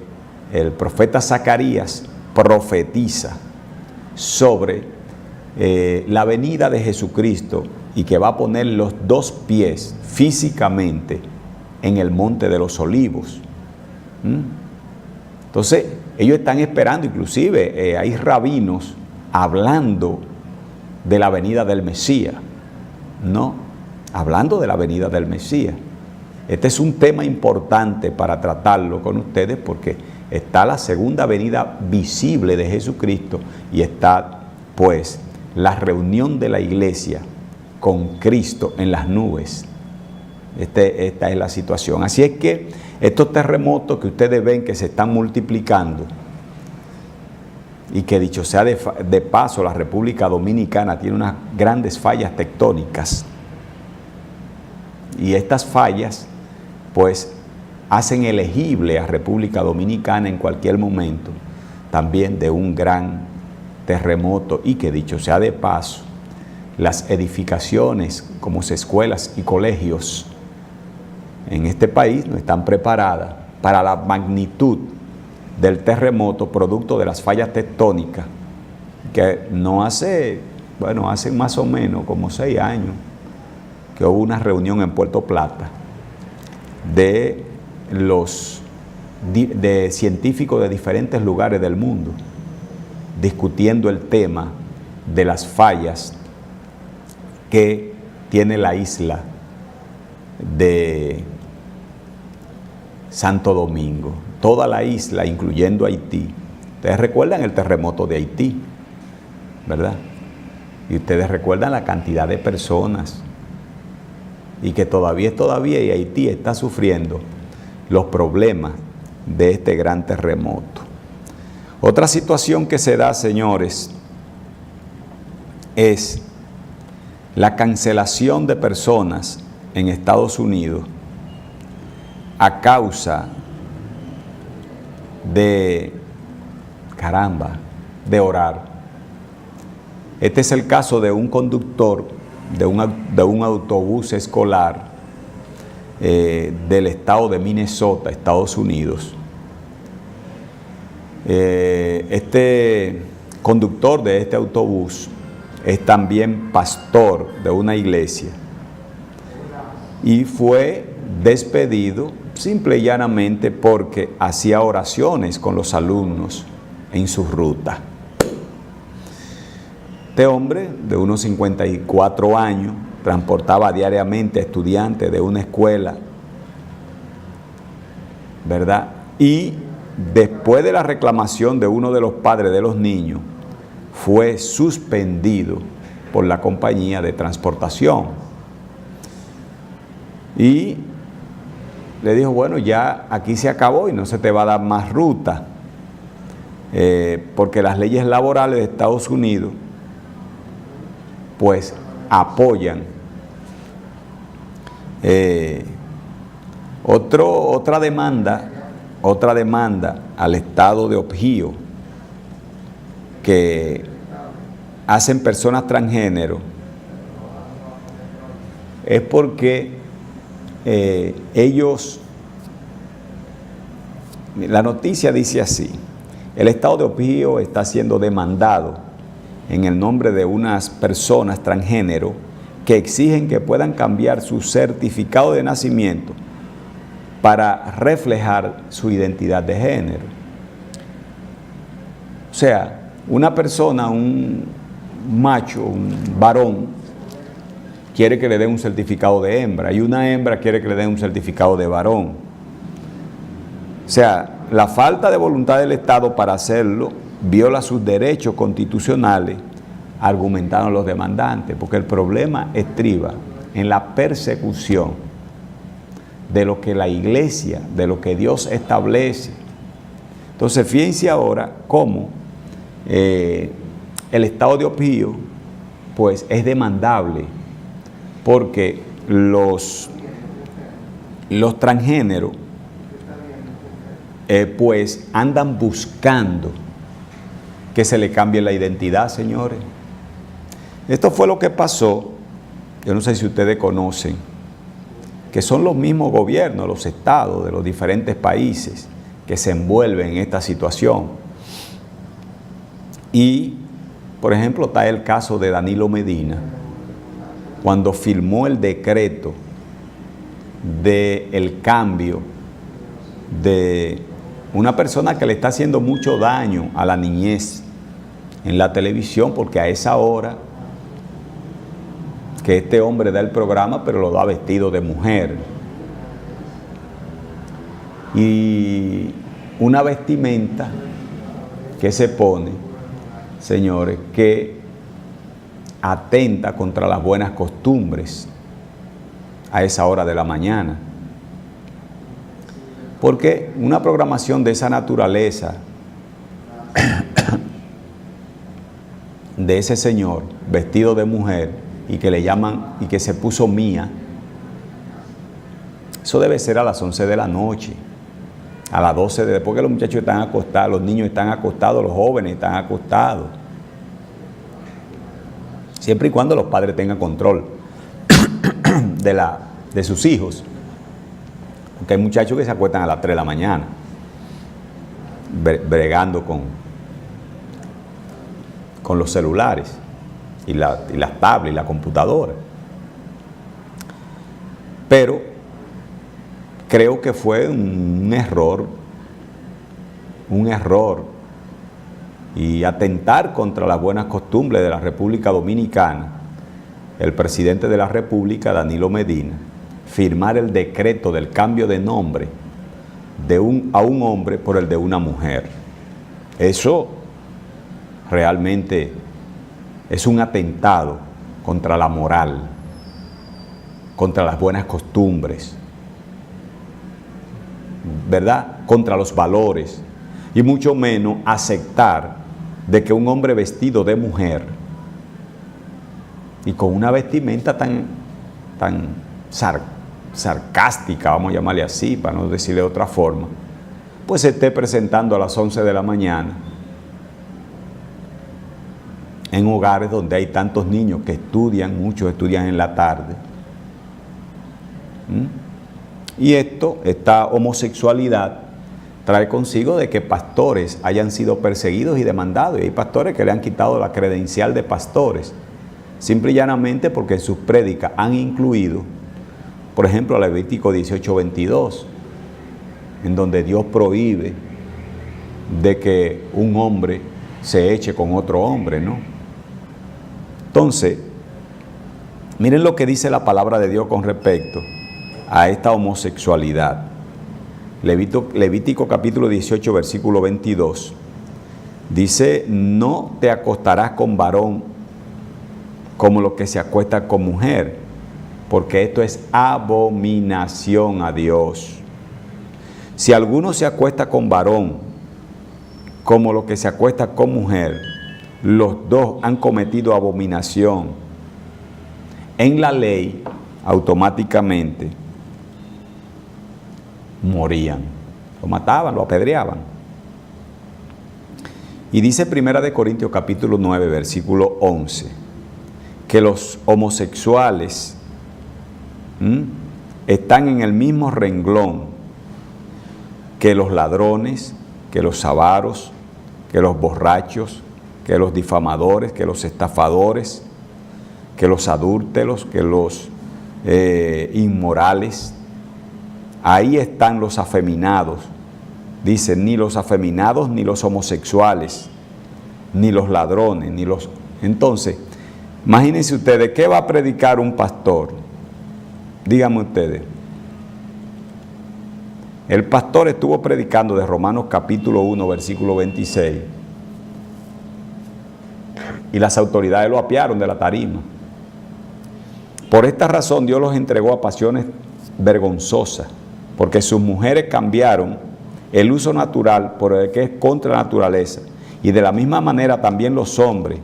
el profeta Zacarías profetiza sobre la venida de Jesucristo y que va a poner los dos pies físicamente en el monte de los olivos. Entonces, ellos están esperando, inclusive hay rabinos hablando de la venida del Mesías, ¿no? Hablando de la venida del Mesías. Este es un tema importante para tratarlo con ustedes porque está la segunda venida visible de Jesucristo y está, pues, la reunión de la iglesia con Cristo en las nubes. Esta es la situación. Así es que estos terremotos que ustedes ven que se están multiplicando, y que dicho sea de paso, la República Dominicana tiene unas grandes fallas tectónicas. Y estas fallas, pues, hacen elegible a República Dominicana en cualquier momento también de un gran terremoto, y que dicho sea de paso, las edificaciones como escuelas y colegios en este país no están preparadas para la magnitud del terremoto producto de las fallas tectónicas que no hace, bueno, hace más o menos como 6 años que hubo una reunión en Puerto Plata de científicos de diferentes lugares del mundo discutiendo el tema de las fallas que tiene la isla de Santo Domingo, toda la isla, incluyendo Haití. Ustedes recuerdan el terremoto de Haití, ¿verdad? Y ustedes recuerdan la cantidad de personas, y que todavía y Haití está sufriendo los problemas de este gran terremoto. Otra situación que se da, señores, es la cancelación de personas en Estados Unidos a causa de orar. Este es el caso de un conductor de un autobús escolar del estado de Minnesota, Estados Unidos. Este conductor de este autobús es también pastor de una iglesia y fue despedido simple y llanamente porque hacía oraciones con los alumnos en su ruta. Este hombre de unos 54 años transportaba diariamente a estudiantes de una escuela, ¿verdad? Y después de la reclamación de uno de los padres de los niños, fue suspendido por la compañía de transportación. Y le dijo, bueno, ya aquí se acabó y no se te va a dar más ruta, porque las leyes laborales de Estados Unidos pues apoyan. Otra demanda al estado de Ohio que hacen personas transgénero es porque la noticia dice así: el estado de Ohio está siendo demandado en el nombre de unas personas transgénero que exigen que puedan cambiar su certificado de nacimiento para reflejar su identidad de género. O sea, una persona, un macho, un varón, quiere que le den un certificado de hembra, y una hembra quiere que le den un certificado de varón. O sea, la falta de voluntad del Estado para hacerlo viola sus derechos constitucionales, argumentaron los demandantes, porque el problema estriba en la persecución de lo que la iglesia, de lo que Dios establece. Entonces, fíjense ahora cómo el estado de Ohio pues es demandable, porque los transgéneros pues andan buscando que se le cambie la identidad, señores. Esto fue lo que pasó, yo no sé si ustedes conocen, que son los mismos gobiernos, los estados de los diferentes países que se envuelven en esta situación. Y, por ejemplo, está el caso de Danilo Medina, cuando firmó el decreto del cambio de una persona que le está haciendo mucho daño a la niñez en la televisión, porque a esa hora que este hombre da el programa, pero lo da vestido de mujer. Y una vestimenta que se pone, señores, que atenta contra las buenas costumbres a esa hora de la mañana. Porque una programación de esa naturaleza, de ese señor vestido de mujer y que le llaman y que se puso Mía, Eso debe ser a las 11 de la noche, a las 12, después que los muchachos están acostados, los niños están acostados, los jóvenes están acostados. Siempre y cuando los padres tengan control de sus hijos. Porque hay muchachos que se acuestan a las 3 de la mañana, bregando con los celulares y las tablets y la computadora. Pero creo que fue un error y atentar contra las buenas costumbres de la República Dominicana, el presidente de la República, Danilo Medina, firmar el decreto del cambio de nombre a un hombre por el de una mujer. Eso realmente es un atentado contra la moral, contra las buenas costumbres, ¿verdad? Contra los valores, y mucho menos aceptar de que un hombre vestido de mujer y con una vestimenta tan sarcástica, vamos a llamarle así, para no decirle de otra forma, pues se esté presentando a las 11 de la mañana en hogares donde hay tantos niños que estudian, muchos estudian en la tarde. Y esta homosexualidad trae consigo de que pastores hayan sido perseguidos y demandados, y hay pastores que le han quitado la credencial de pastores, simple y llanamente porque en sus prédicas han incluido, por ejemplo, Levítico 18:22, en donde Dios prohíbe de que un hombre se eche con otro hombre, ¿no? Entonces, miren lo que dice la palabra de Dios con respecto a esta homosexualidad. Levítico capítulo 18, versículo 22, dice: no te acostarás con varón como lo que se acuesta con mujer, porque esto es abominación a Dios. Si alguno se acuesta con varón como lo que se acuesta con mujer, los dos han cometido abominación. En la ley, automáticamente morían, lo mataban, lo apedreaban. Y dice 1 Corintios capítulo 9, versículo 11, que los homosexuales están en el mismo renglón que los ladrones, que los avaros, que los borrachos, que los difamadores, que los estafadores, que los adúlteros, que los inmorales. Ahí están los afeminados. Dicen, ni los afeminados, ni los homosexuales, ni los ladrones, ni los... Entonces, imagínense ustedes, ¿qué va a predicar un pastor? Díganme ustedes. El pastor estuvo predicando de Romanos capítulo 1, versículo 26. Y las autoridades lo apiaron de la tarima. Por esta razón Dios los entregó a pasiones vergonzosas, porque sus mujeres cambiaron el uso natural por el que es contra la naturaleza. Y de la misma manera también los hombres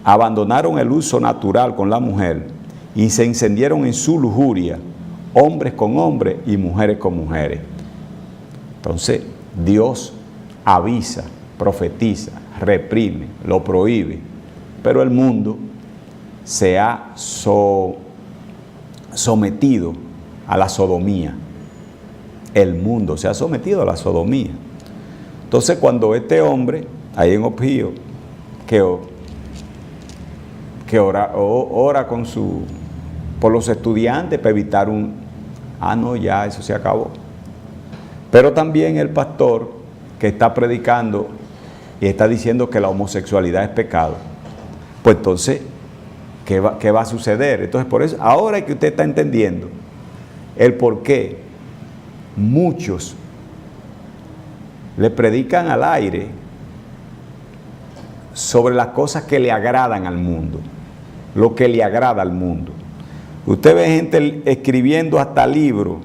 abandonaron el uso natural con la mujer y se encendieron en su lujuria, hombres con hombres y mujeres con mujeres. Entonces, Dios avisa, profetiza, reprime, lo prohíbe, pero el mundo se ha sometido a la sodomía. El mundo se ha sometido a la sodomía. Entonces, cuando este hombre, ahí en Opío, que ora por los estudiantes para evitar no, ya eso se acabó. Pero también el pastor que está predicando y está diciendo que la homosexualidad es pecado, pues entonces, ¿qué va a suceder? Entonces, por eso, ahora es que usted está entendiendo el por qué muchos le predican al aire sobre las cosas que le agradan al mundo, lo que le agrada al mundo. Usted ve gente escribiendo hasta libros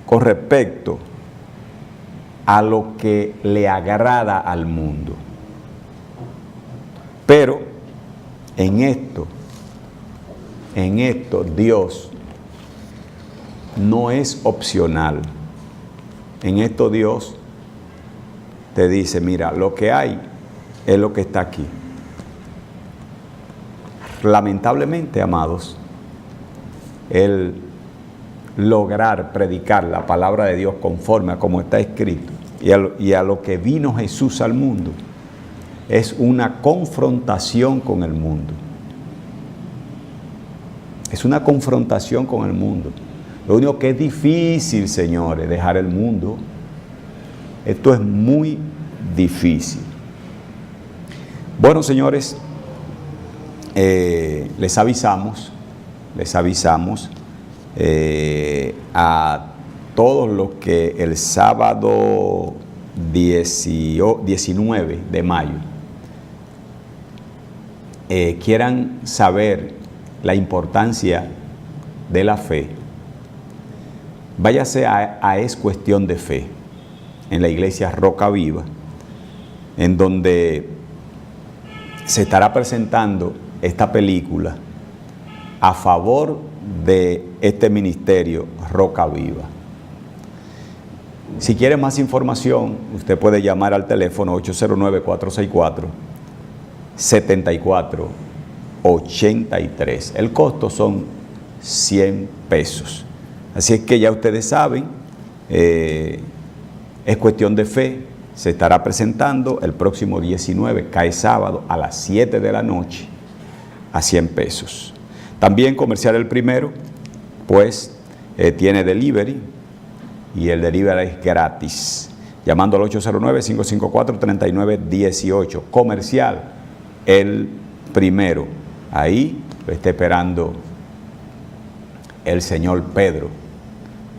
con respecto a lo que le agrada al mundo. Pero en esto Dios no es opcional. En esto Dios te dice, mira, lo que hay es lo que está aquí. Lamentablemente, amados, el lograr predicar la palabra de Dios conforme a como está escrito y a lo que vino Jesús al mundo es una confrontación con el mundo. Es una confrontación con el mundo. Lo único que es difícil, señores, dejar el mundo. Esto es muy difícil. Bueno, señores, les avisamos a todos los que el sábado 19 de mayo quieran saber la importancia de la fe, váyase a Es Cuestión de Fe, en la iglesia Roca Viva, en donde se estará presentando esta película a favor de este ministerio Roca Viva. Si quiere más información, usted puede llamar al teléfono 809-464-7483. El costo son 100 pesos. Así es que ya ustedes saben, Es Cuestión de Fe se estará presentando el próximo 19, cae sábado a las 7 de la noche, a 100 pesos. También Comercial El Primero, pues tiene delivery, y el delivery es gratis, llamando al 809-554-3918. Comercial El Primero, ahí lo está esperando el señor Pedro,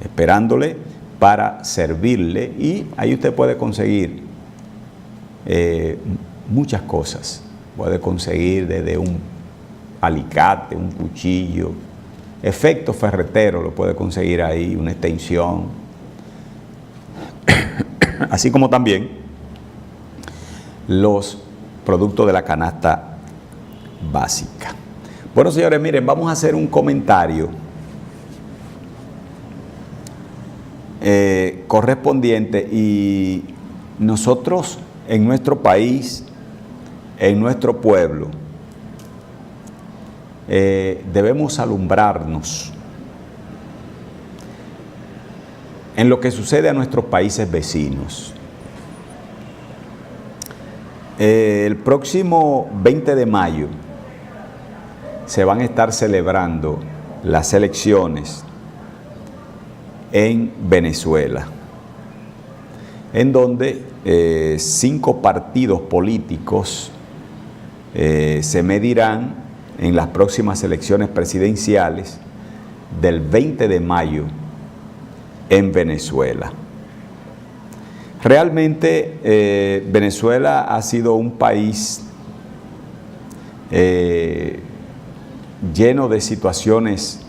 esperándole para servirle, y ahí usted puede conseguir muchas cosas. Puede conseguir desde un alicate, un cuchillo, efecto ferretero lo puede conseguir ahí, una extensión, así como también los productos de la canasta básica. Bueno, señores, miren, vamos a hacer un comentario correspondiente, y nosotros en nuestro país, en nuestro pueblo, debemos alumbrarnos en lo que sucede a nuestros países vecinos. El próximo 20 de mayo se van a estar celebrando las elecciones en Venezuela, en donde 5 partidos políticos se medirán en las próximas elecciones presidenciales del 20 de mayo en Venezuela. Realmente Venezuela ha sido un país lleno de situaciones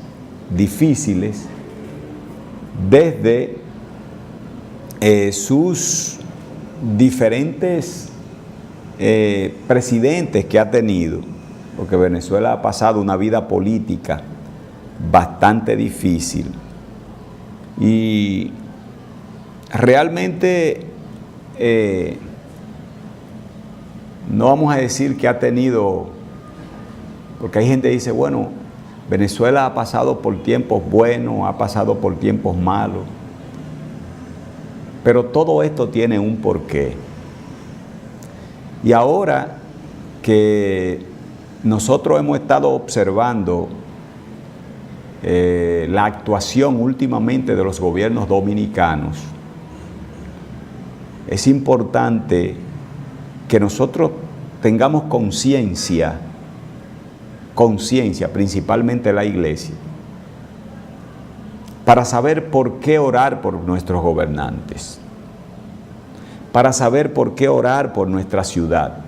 difíciles desde sus diferentes presidentes que ha tenido, porque Venezuela ha pasado una vida política bastante difícil, y realmente no vamos a decir que ha tenido, porque hay gente que dice, bueno, Venezuela ha pasado por tiempos buenos, ha pasado por tiempos malos, pero todo esto tiene un porqué. Y ahora que nosotros hemos estado observando la actuación últimamente de los gobiernos dominicanos, es importante que nosotros tengamos conciencia, principalmente la iglesia, para saber por qué orar por nuestros gobernantes, para saber por qué orar por nuestra ciudad.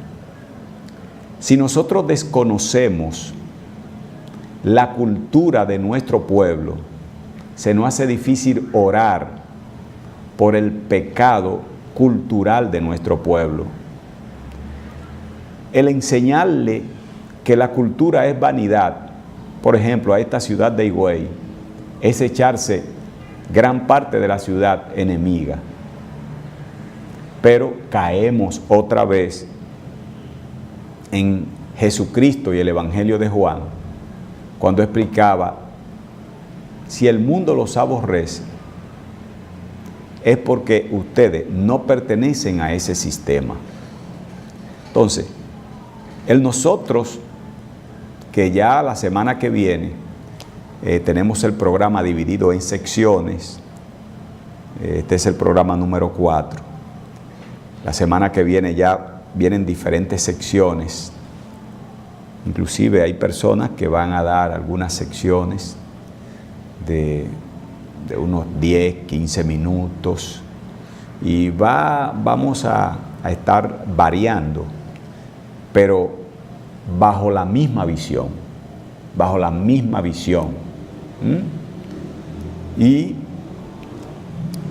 Si nosotros desconocemos la cultura de nuestro pueblo, se nos hace difícil orar por el pecado cultural de nuestro pueblo. El enseñarle que la cultura es vanidad, por ejemplo, a esta ciudad de Higüey, es echarse gran parte de la ciudad enemiga. Pero caemos otra vez en Jesucristo y el Evangelio de Juan, cuando explicaba: si el mundo los aborrece, es porque ustedes no pertenecen a ese sistema. Entonces, nosotros, que ya la semana que viene tenemos el programa dividido en secciones, este es el programa número 4, la semana que viene ya vienen diferentes secciones, inclusive hay personas que van a dar algunas secciones de unos 10, 15 minutos, y vamos a estar variando, pero bajo la misma visión, Y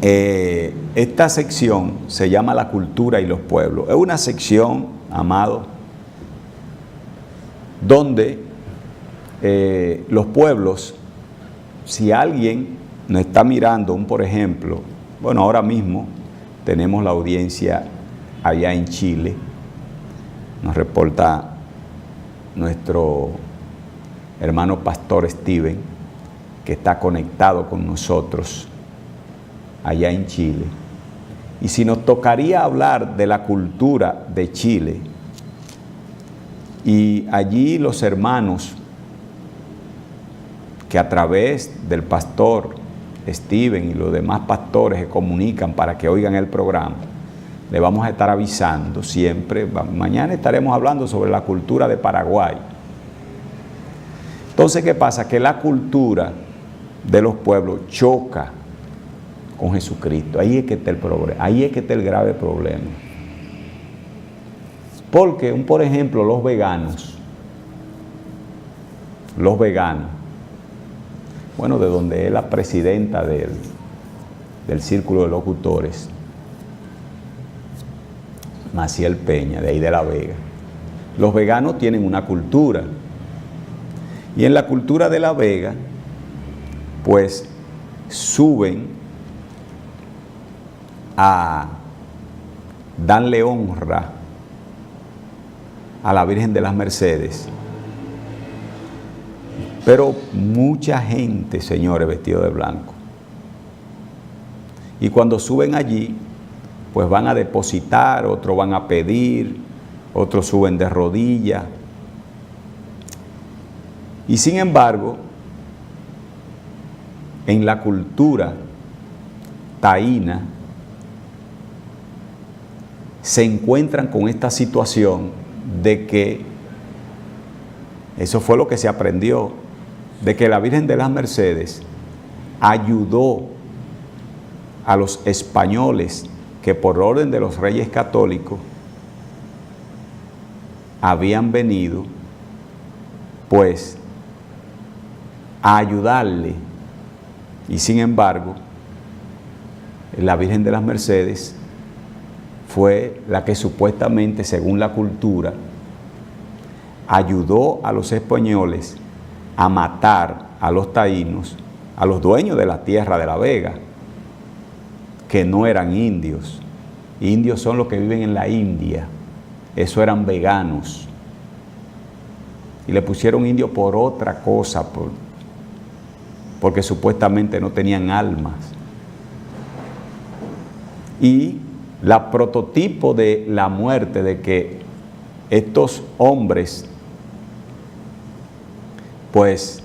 esta sección se llama La cultura y los pueblos. Es una sección, amado, donde los pueblos, si alguien nos está mirando, por ejemplo, bueno, ahora mismo tenemos la audiencia allá en Chile, nos reporta nuestro hermano pastor Steven, que está conectado con nosotros allá en Chile. Y si nos tocaría hablar de la cultura de Chile, y allí los hermanos que a través del pastor Steven y los demás pastores se comunican para que oigan el programa, le vamos a estar avisando siempre. Mañana estaremos hablando sobre la cultura de Paraguay. Entonces, ¿qué pasa? Que la cultura de los pueblos choca con Jesucristo. Ahí es que está el problema, ahí es que está el grave problema. Porque, por ejemplo, los veganos, bueno, de donde es la presidenta del Círculo de Locutores, Maciel Peña, de ahí de La Vega. Los veganos tienen una cultura, y en la cultura de La Vega, pues suben a darle honra a la Virgen de las Mercedes. Pero mucha gente, señores, vestido de blanco. Y cuando suben allí, pues van a depositar, otros van a pedir, otros suben de rodillas. Y sin embargo, en la cultura taína se encuentran con esta situación de que, eso fue lo que se aprendió, de que la Virgen de las Mercedes ayudó a los españoles que por orden de los reyes católicos habían venido, pues, a ayudarle. Y sin embargo, la Virgen de las Mercedes fue la que supuestamente, según la cultura, ayudó a los españoles a matar a los taínos, a los dueños de la tierra de La Vega, que no eran indios. Indios son los que viven en la India. Eso eran veganos. Y le pusieron indio por otra cosa, porque supuestamente no tenían almas. Y la prototipo de la muerte, de que estos hombres pues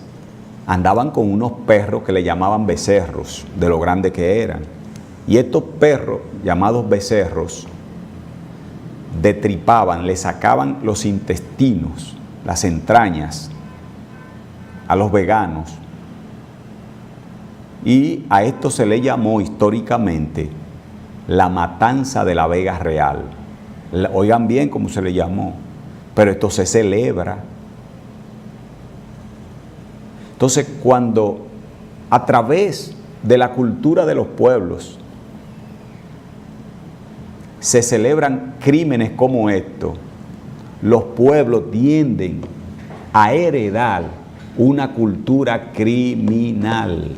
andaban con unos perros que le llamaban becerros, de lo grande que eran. Y estos perros, llamados becerros, detripaban, le sacaban los intestinos, las entrañas a los veganos. Y a esto se le llamó históricamente la matanza de la Vega Real. Oigan bien cómo se le llamó, pero esto se celebra. Entonces, cuando a través de la cultura de los pueblos se celebran crímenes como estos, los pueblos tienden a heredar una cultura criminal.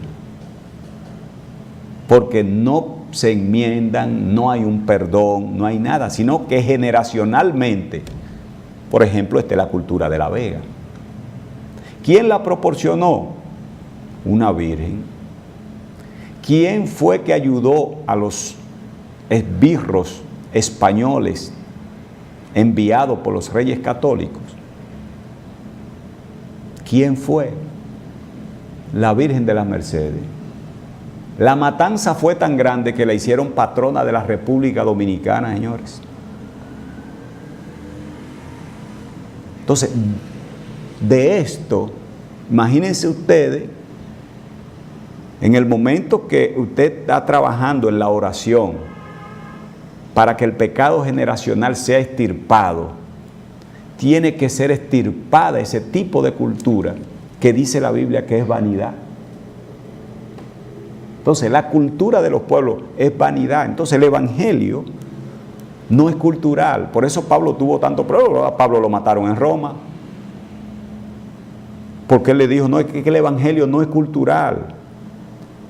porque no se enmiendan, no hay un perdón, no hay nada, sino que generacionalmente, por ejemplo, está la cultura de la vega. ¿Quién la proporcionó? Una virgen. ¿Quién fue que ayudó a los esbirros españoles enviados por los reyes católicos? ¿Quién fue? La Virgen de las Mercedes. La matanza fue tan grande que la hicieron patrona de la República Dominicana, señores. Entonces, de esto, imagínense ustedes, en el momento que usted está trabajando en la oración para que el pecado generacional sea extirpado, tiene que ser extirpada ese tipo de cultura que dice la Biblia que es vanidad. Entonces, la cultura de los pueblos es vanidad. Entonces, el evangelio no es cultural. Por eso Pablo tuvo tanto problema. A Pablo lo mataron en Roma. Porque él le dijo, no, es que el evangelio no es cultural.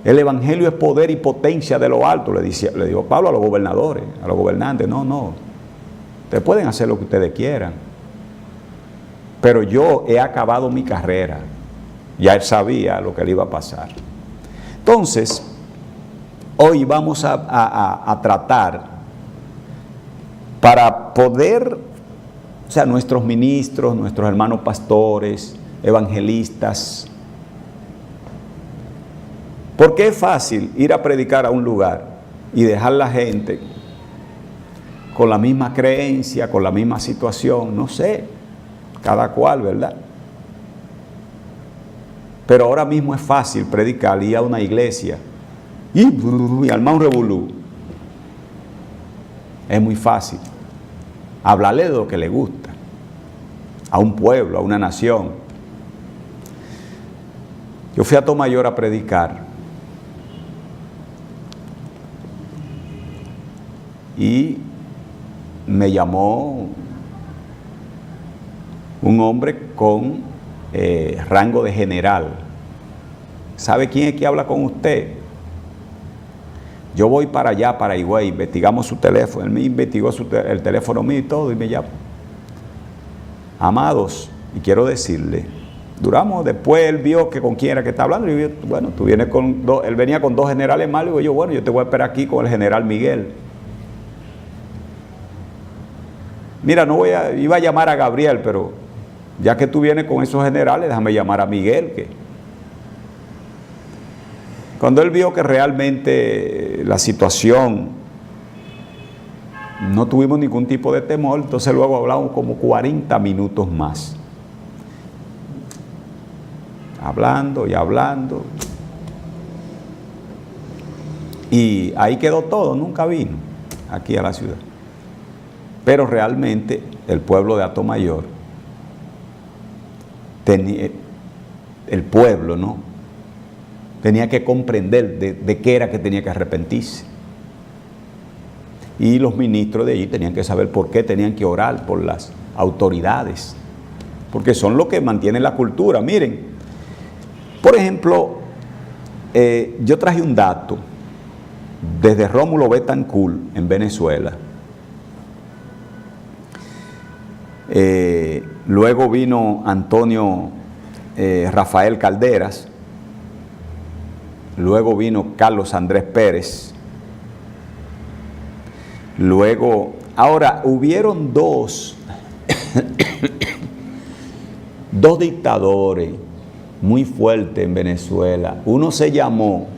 El evangelio es poder y potencia de lo alto, le dijo Pablo a los gobernadores, a los gobernantes. No. Ustedes pueden hacer lo que ustedes quieran. Pero yo he acabado mi carrera. Ya él sabía lo que le iba a pasar. Entonces, hoy vamos a tratar para poder, o sea, nuestros ministros, nuestros hermanos pastores, evangelistas, porque es fácil ir a predicar a un lugar y dejar la gente con la misma creencia, con la misma situación, no sé, cada cual, ¿verdad? Pero ahora mismo es fácil predicar, ir a una iglesia y armar un revolú. Es muy fácil hablarle de lo que le gusta a un pueblo, a una nación. Yo fui a Tomayor a predicar y me llamó un hombre con rango de general. ¿Sabe quién es que habla con usted? Yo voy para allá, para Higüey, investigamos su teléfono. Él me investigó el teléfono mío y todo, y me llama. Amados, y quiero decirle, duramos, después él vio que con quién era que está hablando, y yo, bueno, tú vienes con dos, él venía con dos generales más, y digo yo, bueno, yo te voy a esperar aquí con el general Miguel. Mira, iba a llamar a Gabriel, pero ya que tú vienes con esos generales, déjame llamar a Miguel. Cuando él vio que realmente la situación, no tuvimos ningún tipo de temor, entonces luego hablamos como 40 minutos más. Hablando y hablando. Y ahí quedó todo, nunca vino aquí a la ciudad. Pero realmente el pueblo de Atomayor, el pueblo, ¿no?, tenía que comprender de qué era que tenía que arrepentirse. Y los ministros de allí tenían que saber por qué tenían que orar por las autoridades, porque son los que mantienen la cultura. Miren, por ejemplo, yo traje un dato desde Rómulo Betancourt en Venezuela. Luego vino Antonio Rafael Calderas, luego vino Carlos Andrés Pérez, luego, ahora hubieron dos dictadores muy fuertes en Venezuela. Uno se llamó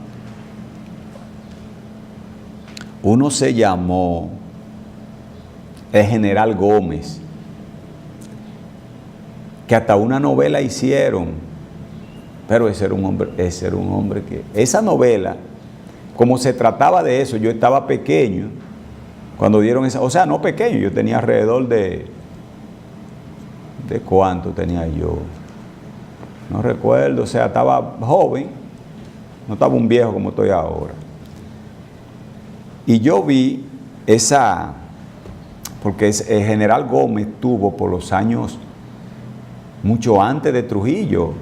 el general Gómez, que hasta una novela hicieron, pero ese era un hombre que, esa novela, como se trataba de eso, yo estaba pequeño cuando dieron esa, o sea, no pequeño, yo tenía alrededor ¿de cuánto tenía yo? No recuerdo, o sea, estaba joven, no estaba un viejo como estoy ahora. Y yo vi esa, porque el general Gómez tuvo por los años, mucho antes de Trujillo,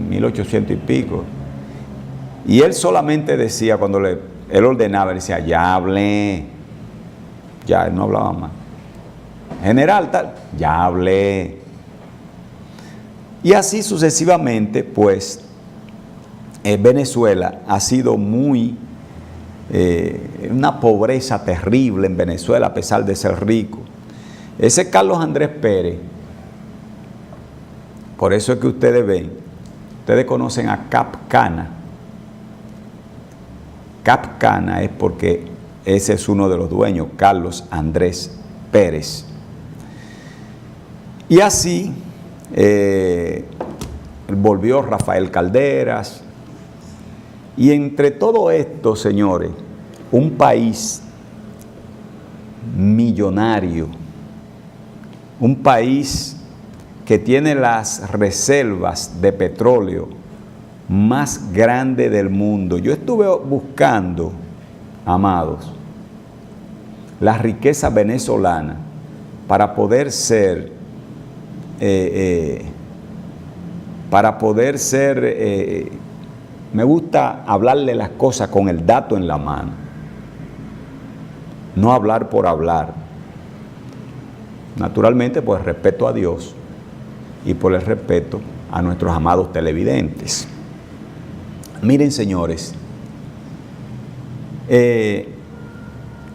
1800 y pico, Y él solamente decía, cuando él ordenaba, él decía, ya hablé. Ya, él no hablaba más. General, tal, ya hablé. Y así sucesivamente, pues, Venezuela ha sido una pobreza terrible en Venezuela, a pesar de ser rico. Ese Carlos Andrés Pérez, por eso es que ustedes conocen a Cap Cana. Cap Cana es porque ese es uno de los dueños, Carlos Andrés Pérez. Y así volvió Rafael Calderas. Y entre todo esto, señores, un país millonario, un país que tiene las reservas de petróleo más grandes del mundo. Yo estuve buscando, amados, la riqueza venezolana para poder ser, me gusta hablarle las cosas con el dato en la mano, no hablar por hablar. Naturalmente, pues respeto a Dios y por el respeto a nuestros amados televidentes. Miren, señores,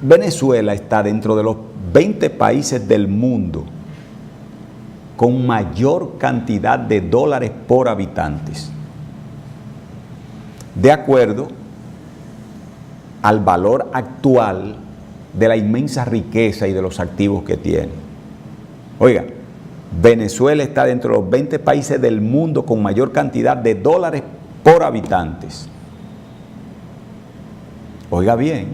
Venezuela está dentro de los 20 países del mundo con mayor cantidad de dólares por habitantes, de acuerdo al valor actual de la inmensa riqueza y de los activos que tiene. Oiga, Venezuela está dentro de los 20 países del mundo con mayor cantidad de dólares por habitantes. Oiga bien,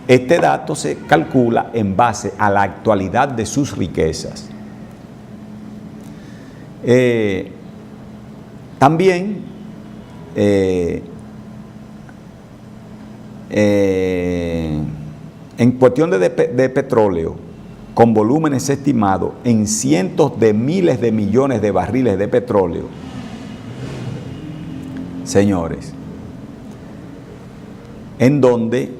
este dato se calcula en base a la actualidad de sus riquezas. También en cuestión de petróleo, con volúmenes estimados en cientos de miles de millones de barriles de petróleo, señores, en donde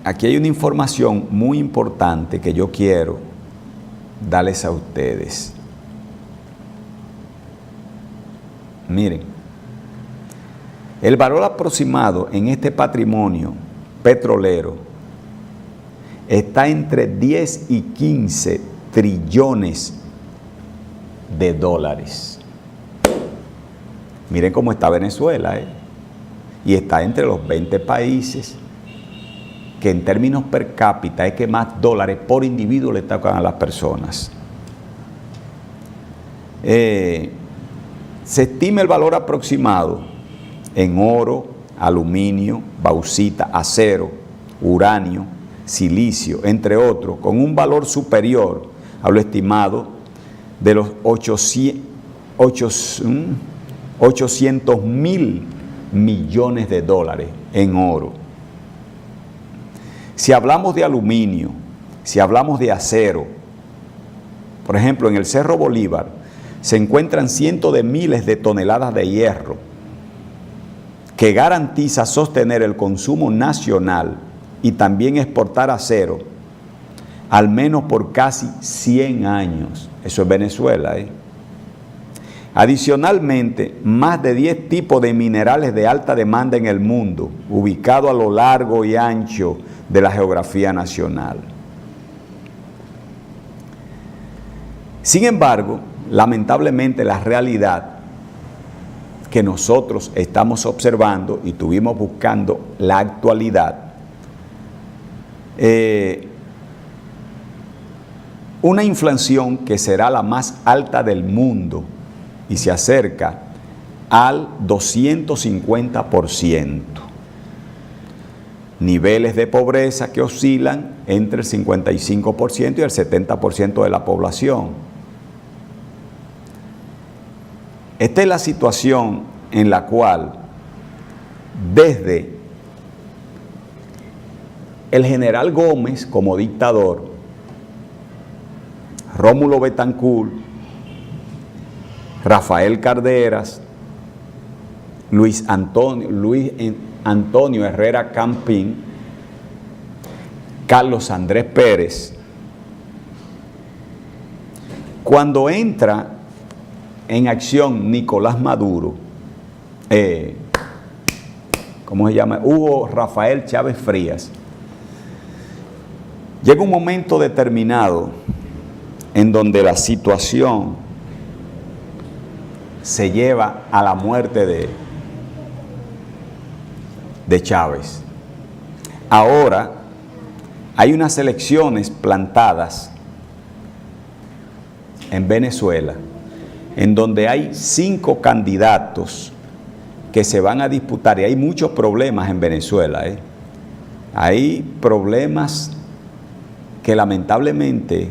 aquí hay una información muy importante que yo quiero darles a ustedes. Miren, el valor aproximado en este patrimonio petrolero está entre 10 y 15 trillones de dólares. Miren cómo está Venezuela, y está entre los 20 países que en términos per cápita es que más dólares por individuo le tocan a las personas. Se estima el valor aproximado en oro, aluminio, bauxita, acero, uranio, silicio, entre otros, con un valor superior a lo estimado de los 800.000 millones de dólares en oro. Si hablamos de aluminio, si hablamos de acero, por ejemplo, en el Cerro Bolívar se encuentran cientos de miles de toneladas de hierro que garantiza sostener el consumo nacional y también exportar acero al menos por casi 100 años. Eso es Venezuela, Adicionalmente, más de 10 tipos de minerales de alta demanda en el mundo, ubicados a lo largo y ancho de la geografía nacional. Sin embargo, lamentablemente la realidad que nosotros estamos observando y estuvimos buscando la actualidad, una inflación que será la más alta del mundo y se acerca al 250%. Niveles de pobreza que oscilan entre el 55% y el 70% de la población. Esta es la situación en la cual, desde el general Gómez como dictador, Rómulo Betancourt, Rafael Carderas, Luis Antonio Herrera Campín, Carlos Andrés Pérez. Cuando entra en acción Nicolás Maduro, ¿cómo se llama? Hugo Rafael Chávez Frías, llega un momento determinado en donde la situación se lleva a la muerte de Chávez. Ahora hay unas elecciones plantadas en Venezuela, en donde hay 5 candidatos que se van a disputar, y hay muchos problemas en Venezuela. Hay problemas que lamentablemente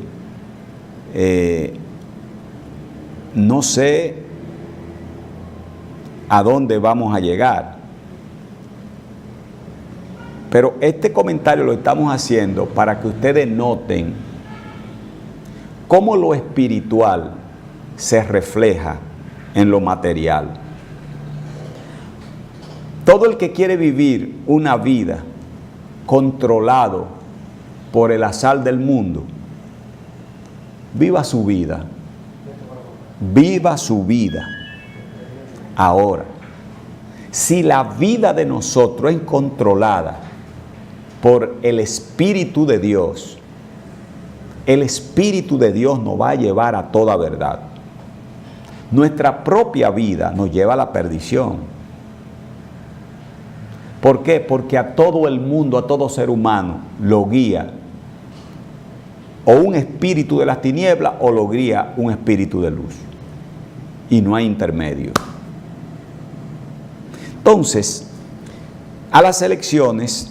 no sé a dónde vamos a llegar. Pero este comentario lo estamos haciendo para que ustedes noten cómo lo espiritual se refleja en lo material. Todo el que quiere vivir una vida controlado por el azar del mundo, viva su vida. Viva su vida. Ahora, si la vida de nosotros es controlada por el Espíritu de Dios, el Espíritu de Dios nos va a llevar a toda verdad. Nuestra propia vida nos lleva a la perdición. ¿Por qué? Porque a todo el mundo, a todo ser humano, lo guía o un espíritu de las tinieblas o lo guía un espíritu de luz. Y no hay intermedio. Entonces, a las elecciones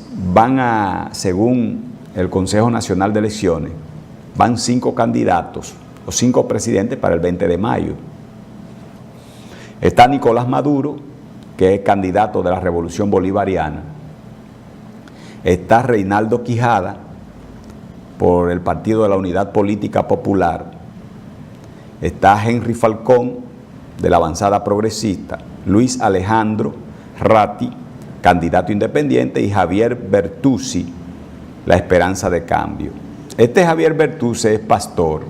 según el Consejo Nacional de Elecciones, van 5 candidatos o 5 presidentes para el 20 de mayo. Está Nicolás Maduro, que es candidato de la Revolución Bolivariana. Está Reinaldo Quijada, por el Partido de la Unidad Política Popular. Está Henry Falcón, de la Avanzada Progresista. Luis Alejandro Ratti, candidato independiente, y Javier Bertuzzi, La Esperanza de Cambio. Este Javier Bertuzzi es pastor.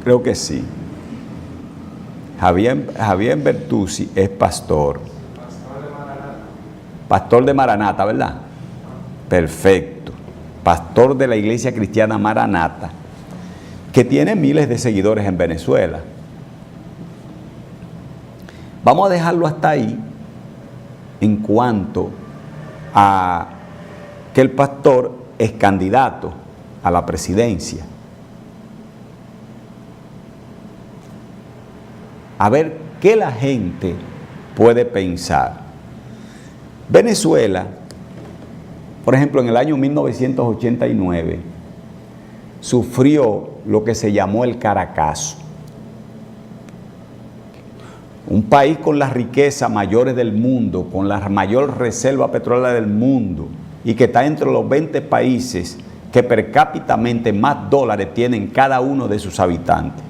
Creo que sí. Javier Bertuzzi es pastor. Pastor de Maranata, ¿verdad? Perfecto. Pastor de la Iglesia Cristiana Maranata, que tiene miles de seguidores en Venezuela. Vamos a dejarlo hasta ahí en cuanto a que el pastor es candidato a la presidencia. A ver qué la gente puede pensar. Venezuela, por ejemplo, en el año 1989, sufrió lo que se llamó el Caracazo. Un país con las riquezas mayores del mundo, con la mayor reserva petrolera del mundo, y que está entre los 20 países que per cápita más dólares tienen cada uno de sus habitantes.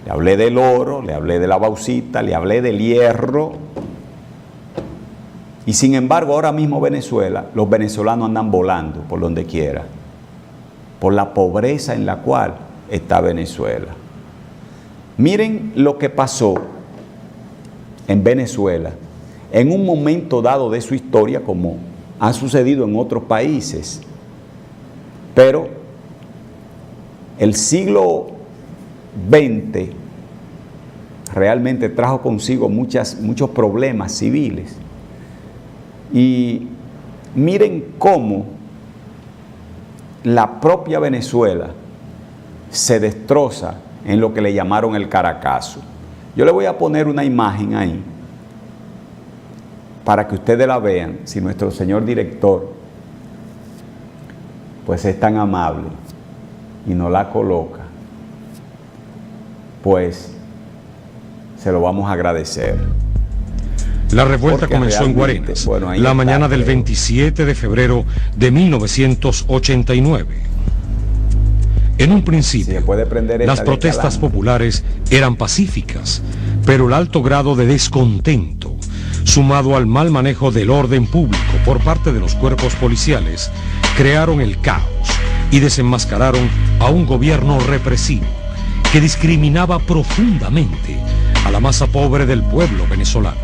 Le hablé del oro, le hablé de la bauxita, le hablé del hierro. Y sin embargo, ahora mismo Venezuela, los venezolanos andan volando por donde quiera, por la pobreza en la cual está Venezuela. Miren lo que pasó en Venezuela en un momento dado de su historia, como ha sucedido en otros países. Pero el siglo XX realmente trajo consigo muchos problemas civiles. Y miren cómo la propia Venezuela se destroza en lo que le llamaron el Caracazo. Yo le voy a poner una imagen ahí para que ustedes la vean, si nuestro señor director pues es tan amable y nos la coloca, pues se lo vamos a agradecer. La revuelta comenzó en Guarenas, la mañana del 27 de febrero de 1989. En un principio, las protestas populares eran pacíficas, pero el alto grado de descontento sumado al mal manejo del orden público por parte de los cuerpos policiales, crearon el caos y desenmascararon a un gobierno represivo que discriminaba profundamente a la masa pobre del pueblo venezolano.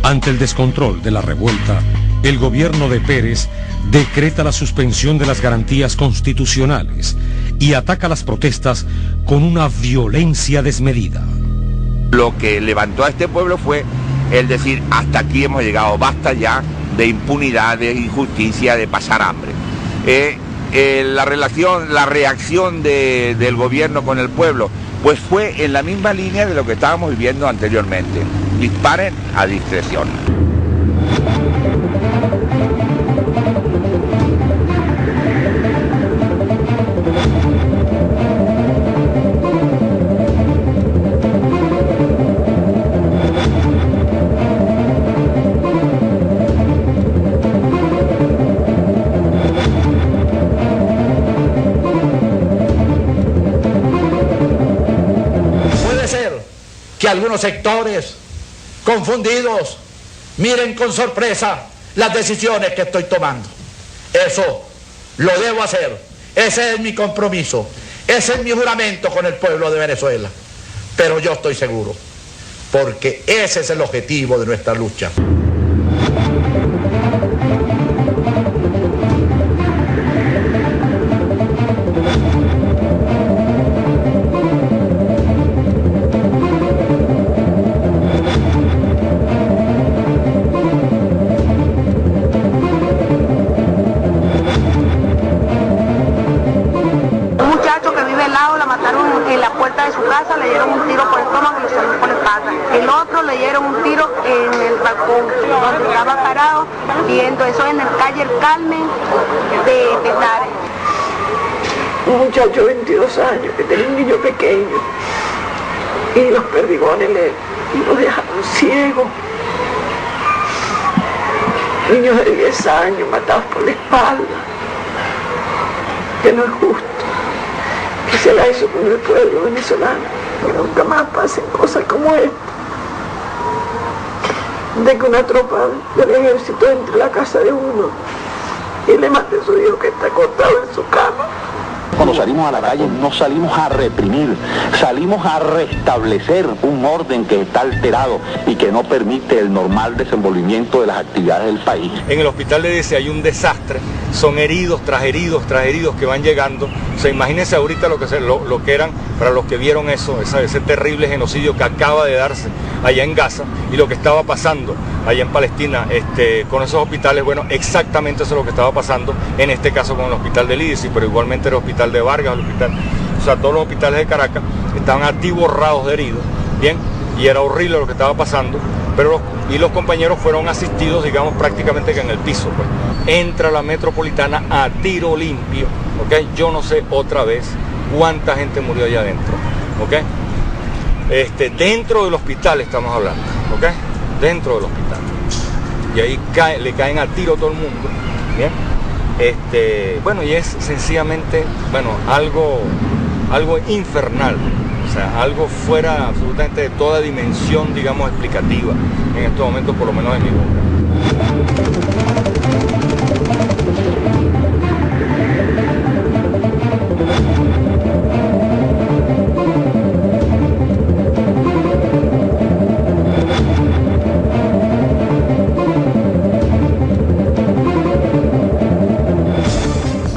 Ante el descontrol de la revuelta, el gobierno de Pérez decreta la suspensión de las garantías constitucionales y ataca las protestas con una violencia desmedida. Lo que levantó a este pueblo fue el decir, hasta aquí hemos llegado, basta ya de impunidad, de injusticia, de pasar hambre. La reacción del gobierno con el pueblo, pues fue en la misma línea de lo que estábamos viviendo anteriormente. Disparen a discreción. Que algunos sectores confundidos miren con sorpresa las decisiones que estoy tomando. Eso lo debo hacer. Ese es mi compromiso. Ese es mi juramento con el pueblo de Venezuela. Pero yo estoy seguro, porque ese es el objetivo de nuestra lucha. De su casa le dieron un tiro por el estómago y le salió por la espalda. El otro le dieron un tiro en el balcón donde estaba parado viendo eso en la calle El Carmen de Petare. Un muchacho de 22 años que tenía un niño pequeño y los perdigones lo dejaron ciego. Niños de 10 años matados por la espalda. Que no es justo que se la hizo con el pueblo venezolano, que nunca más pasen cosas como esta, de que una tropa del ejército entre la casa de uno y le mate a su hijo que está acostado en su cama. Cuando salimos a la calle no salimos a reprimir, salimos a restablecer un orden que está alterado y que no permite el normal desenvolvimiento de las actividades del país. En el hospital de DC hay un desastre, son heridos tras heridos tras heridos que van llegando. O sea, imagínense ahorita lo que eran, para los que vieron eso, ese terrible genocidio que acaba de darse allá en Gaza y lo que estaba pasando allá en Palestina con esos hospitales. Bueno, exactamente eso es lo que estaba pasando en este caso con el hospital de Lídice, pero igualmente el hospital de Vargas, o sea, todos los hospitales de Caracas estaban atiborrados de heridos, bien, y era horrible lo que estaba pasando, y los compañeros fueron asistidos, digamos, prácticamente que en el piso, pues. Entra la metropolitana a tiro limpio, ¿ok? Yo no sé otra vez cuánta gente murió allá adentro, ¿ok? Dentro del hospital estamos hablando, ¿ok? Dentro del hospital. Y ahí le caen a tiro a todo el mundo, ¿bien? Bueno, y es sencillamente, bueno, algo infernal, o sea, algo fuera absolutamente de toda dimensión, digamos, explicativa, en estos momentos, por lo menos en mi boca.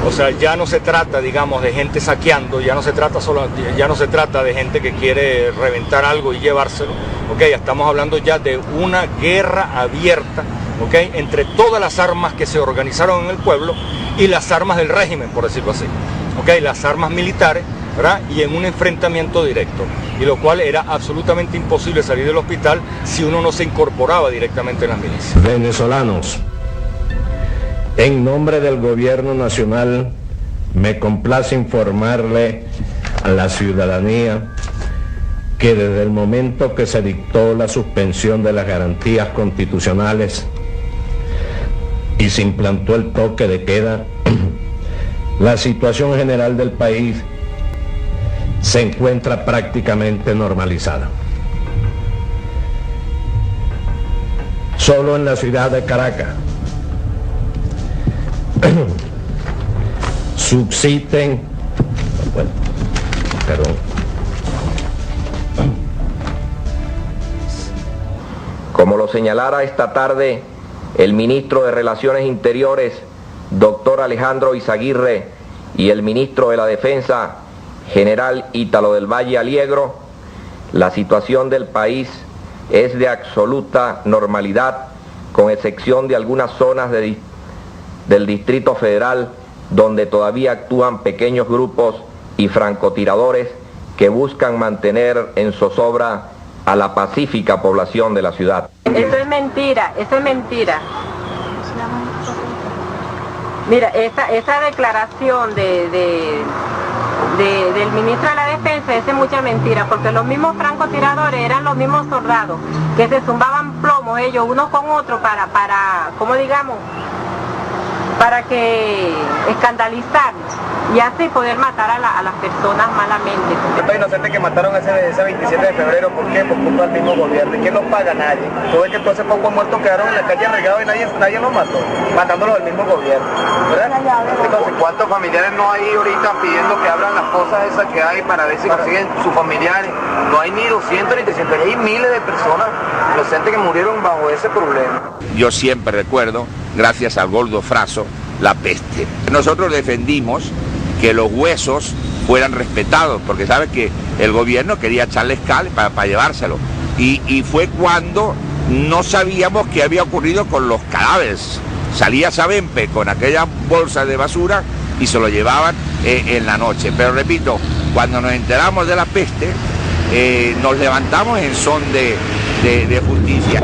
O sea, ya no se trata, digamos, de gente saqueando, ya no se trata de gente que quiere reventar algo y llevárselo, ¿ok? Estamos hablando ya de una guerra abierta, ¿ok? Entre todas las armas que se organizaron en el pueblo y las armas del régimen, por decirlo así, ¿ok? Las armas militares, ¿verdad? Y en un enfrentamiento directo, y lo cual era absolutamente imposible salir del hospital si uno no se incorporaba directamente en las milicias. Venezolanos, en nombre del gobierno nacional, me complace informarle a la ciudadanía que desde el momento que se dictó la suspensión de las garantías constitucionales y se implantó el toque de queda, la situación general del país se encuentra prácticamente normalizada. Solo en la ciudad de Caracas subsisten, bueno, perdón, como lo señalara esta tarde el ministro de Relaciones Interiores, doctor Alejandro Izaguirre, y el ministro de la Defensa, general Ítalo del Valle Aliegro, la situación del país es de absoluta normalidad, con excepción de algunas zonas del Distrito Federal, donde todavía actúan pequeños grupos y francotiradores que buscan mantener en zozobra a la pacífica población de la ciudad. Eso es mentira, eso es mentira. Mira, esa declaración del ministro de la Defensa es mucha mentira, porque los mismos francotiradores eran los mismos soldados que se zumbaban plomos ellos unos con otros para ¿cómo digamos? Para que escandalizar y así poder matar a las personas malamente. Estos inocentes que mataron ese 27 de febrero, ¿por qué? Por culpa del mismo gobierno. ¿Y quién los paga? Nadie. Tú ves que todos esos pocos muertos quedaron en la calle regados y nadie los mató, matándolos del mismo gobierno, ¿verdad? Entonces, ¿cuántos familiares no hay ahorita pidiendo que abran las cosas esas que hay para ver si consiguen sus familiares? No hay ni 200 ni 300, hay miles de personas inocentes que murieron bajo ese problema. Yo siempre recuerdo, gracias al Gordo Fraso, la peste. Nosotros defendimos que los huesos fueran respetados, porque sabes que el gobierno quería echarles cal para llevárselo. Y fue cuando no sabíamos qué había ocurrido con los cadáveres. Salía Sabempe con aquellas bolsas de basura y se lo llevaban en la noche. Pero repito, cuando nos enteramos de la peste, nos levantamos en son de justicia.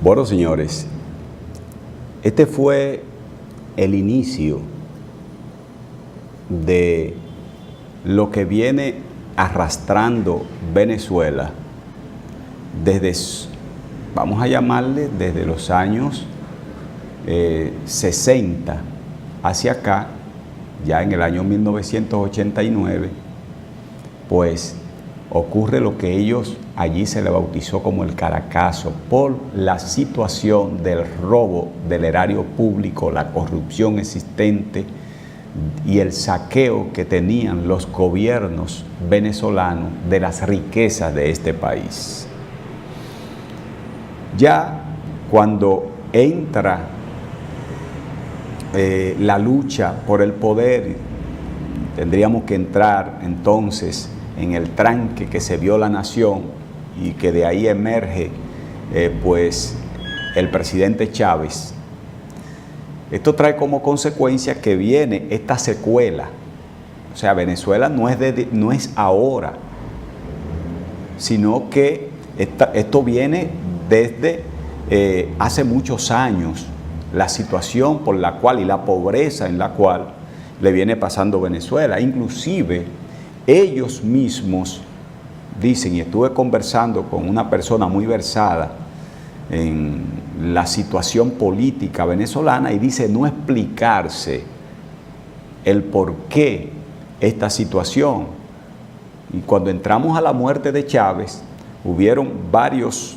Bueno, señores, este fue el inicio de lo que viene arrastrando Venezuela desde, vamos a llamarle, desde los años 60 hacia acá, ya en el año 1989, pues ocurre lo que ellos allí se le bautizó como el Caracazo, por la situación del robo del erario público, la corrupción existente y el saqueo que tenían los gobiernos venezolanos de las riquezas de este país. Ya cuando entra la lucha por el poder, tendríamos que entrar entonces en el tranque que se vio la nación y que de ahí emerge pues el presidente Chávez. Esto trae como consecuencia que viene esta secuela. O sea, Venezuela no es ahora, sino que esto viene desde hace muchos años, la situación por la cual y la pobreza en la cual le viene pasando Venezuela. Inclusive ellos mismos dicen, y estuve conversando con una persona muy versada en la situación política venezolana, y dice no explicarse el por qué esta situación. Y cuando entramos a la muerte de Chávez, hubieron varias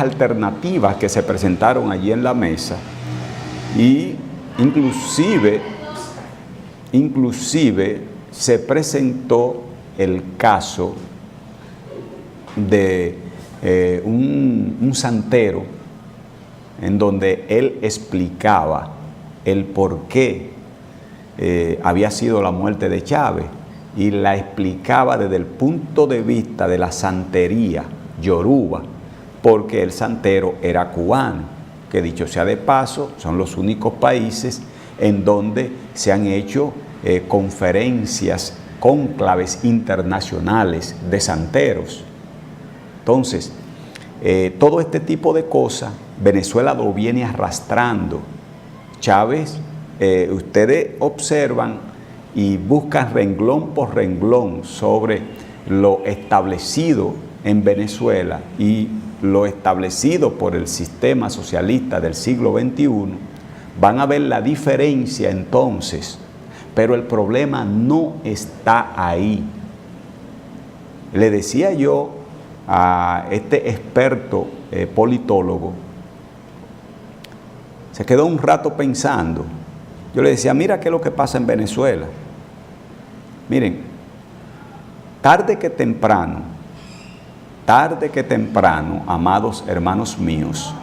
alternativas que se presentaron allí en la mesa, y inclusive se presentó el caso de un santero, en donde él explicaba el por qué había sido la muerte de Chávez, y la explicaba desde el punto de vista de la santería yoruba, porque el santero era cubano, que dicho sea de paso, son los únicos países en donde se han hecho conferencias, cónclaves internacionales de santeros. Entonces, todo este tipo de cosas, Venezuela lo viene arrastrando. Chávez, ustedes observan y buscan renglón por renglón sobre lo establecido en Venezuela, y lo establecido por el sistema socialista del siglo XXI, van a ver la diferencia entonces, pero el problema no está ahí. Le decía yo a este experto politólogo, se quedó un rato pensando. Yo le decía, mira qué es lo que pasa en Venezuela. Miren, tarde que temprano, amados hermanos míos,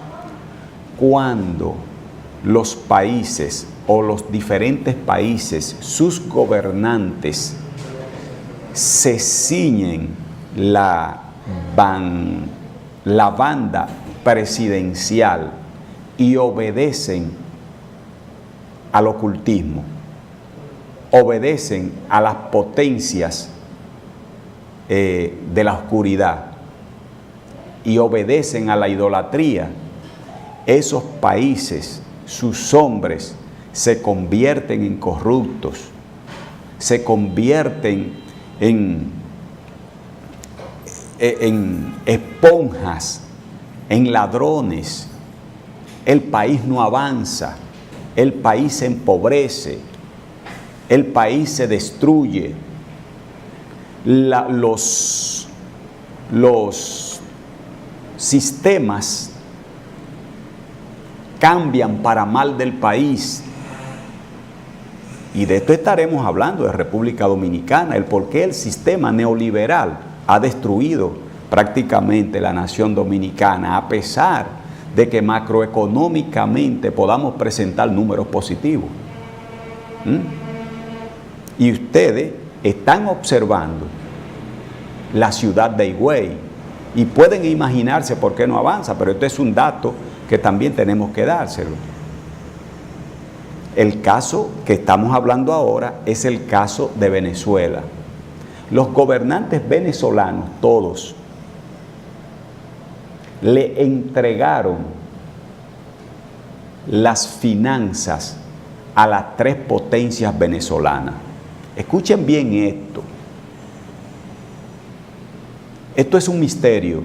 cuando los países o los diferentes países, sus gobernantes, se ciñen la banda presidencial y obedecen al ocultismo, obedecen a las potencias de la oscuridad y obedecen a la idolatría, esos países, sus hombres, se convierten en corruptos, se convierten en esponjas, en ladrones. El país no avanza, el país se empobrece, el país se destruye. Los sistemas cambian para mal del país. Y de esto estaremos hablando de República Dominicana, el por qué el sistema neoliberal ha destruido prácticamente la nación dominicana, a pesar de que macroeconómicamente podamos presentar números positivos. Y ustedes están observando la ciudad de Higüey y pueden imaginarse por qué no avanza, pero este es un dato que también tenemos que dárselo. El caso que estamos hablando ahora es el caso de Venezuela. Los gobernantes venezolanos, todos, le entregaron las finanzas a las tres potencias venezolanas. Escuchen bien esto. Esto es un misterio.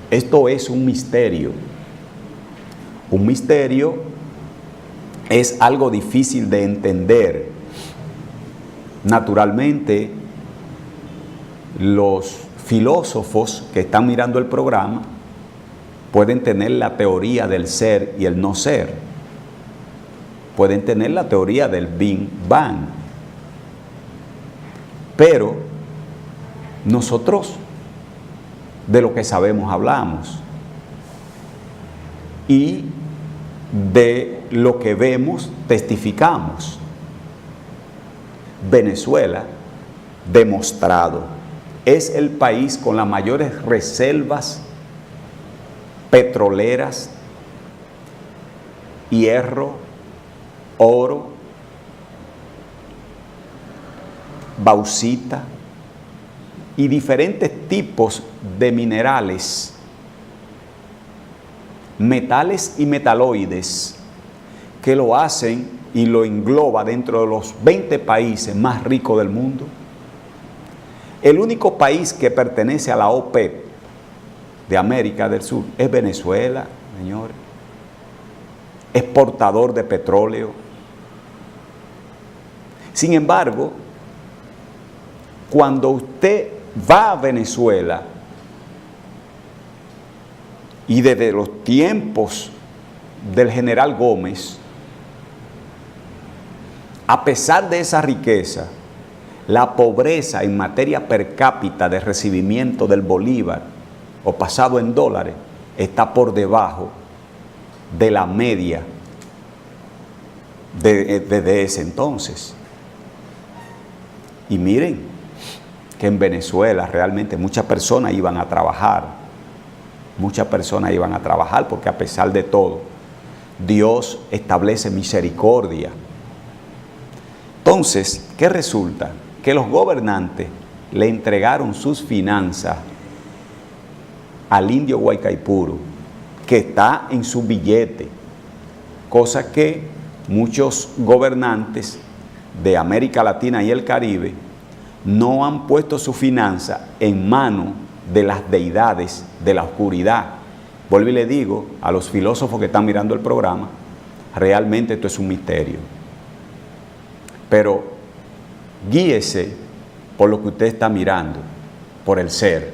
Esto es un misterio. Un misterio es algo difícil de entender. Naturalmente, los filósofos que están mirando el programa pueden tener la teoría del ser y el no ser. Pueden tener la teoría del Big Bang. Pero nosotros de lo que sabemos hablamos. Y de lo que vemos testificamos. Venezuela, demostrado, es el país con las mayores reservas petroleras, hierro, oro, bauxita y diferentes tipos de minerales, metales y metaloides, que lo hacen y lo engloba dentro de los 20 países más ricos del mundo. El único país que pertenece a la OPEP de América del Sur es Venezuela, señores. Exportador de petróleo. Sin embargo, cuando usted va a Venezuela, y desde los tiempos del general Gómez, a pesar de esa riqueza, la pobreza en materia per cápita de recibimiento del bolívar o pasado en dólares está por debajo de la media de ese entonces. Y miren que en Venezuela realmente muchas personas iban a trabajar, porque a pesar de todo, Dios establece misericordia. Entonces, ¿qué resulta? Que los gobernantes le entregaron sus finanzas al indio Guaycaipuro, que está en su billete, cosa que muchos gobernantes de América Latina y el Caribe no han puesto su finanza en manos de las deidades de la oscuridad. Vuelvo y le digo a los filósofos que están mirando el programa, realmente esto es un misterio. Pero guíese por lo que usted está mirando, por el ser,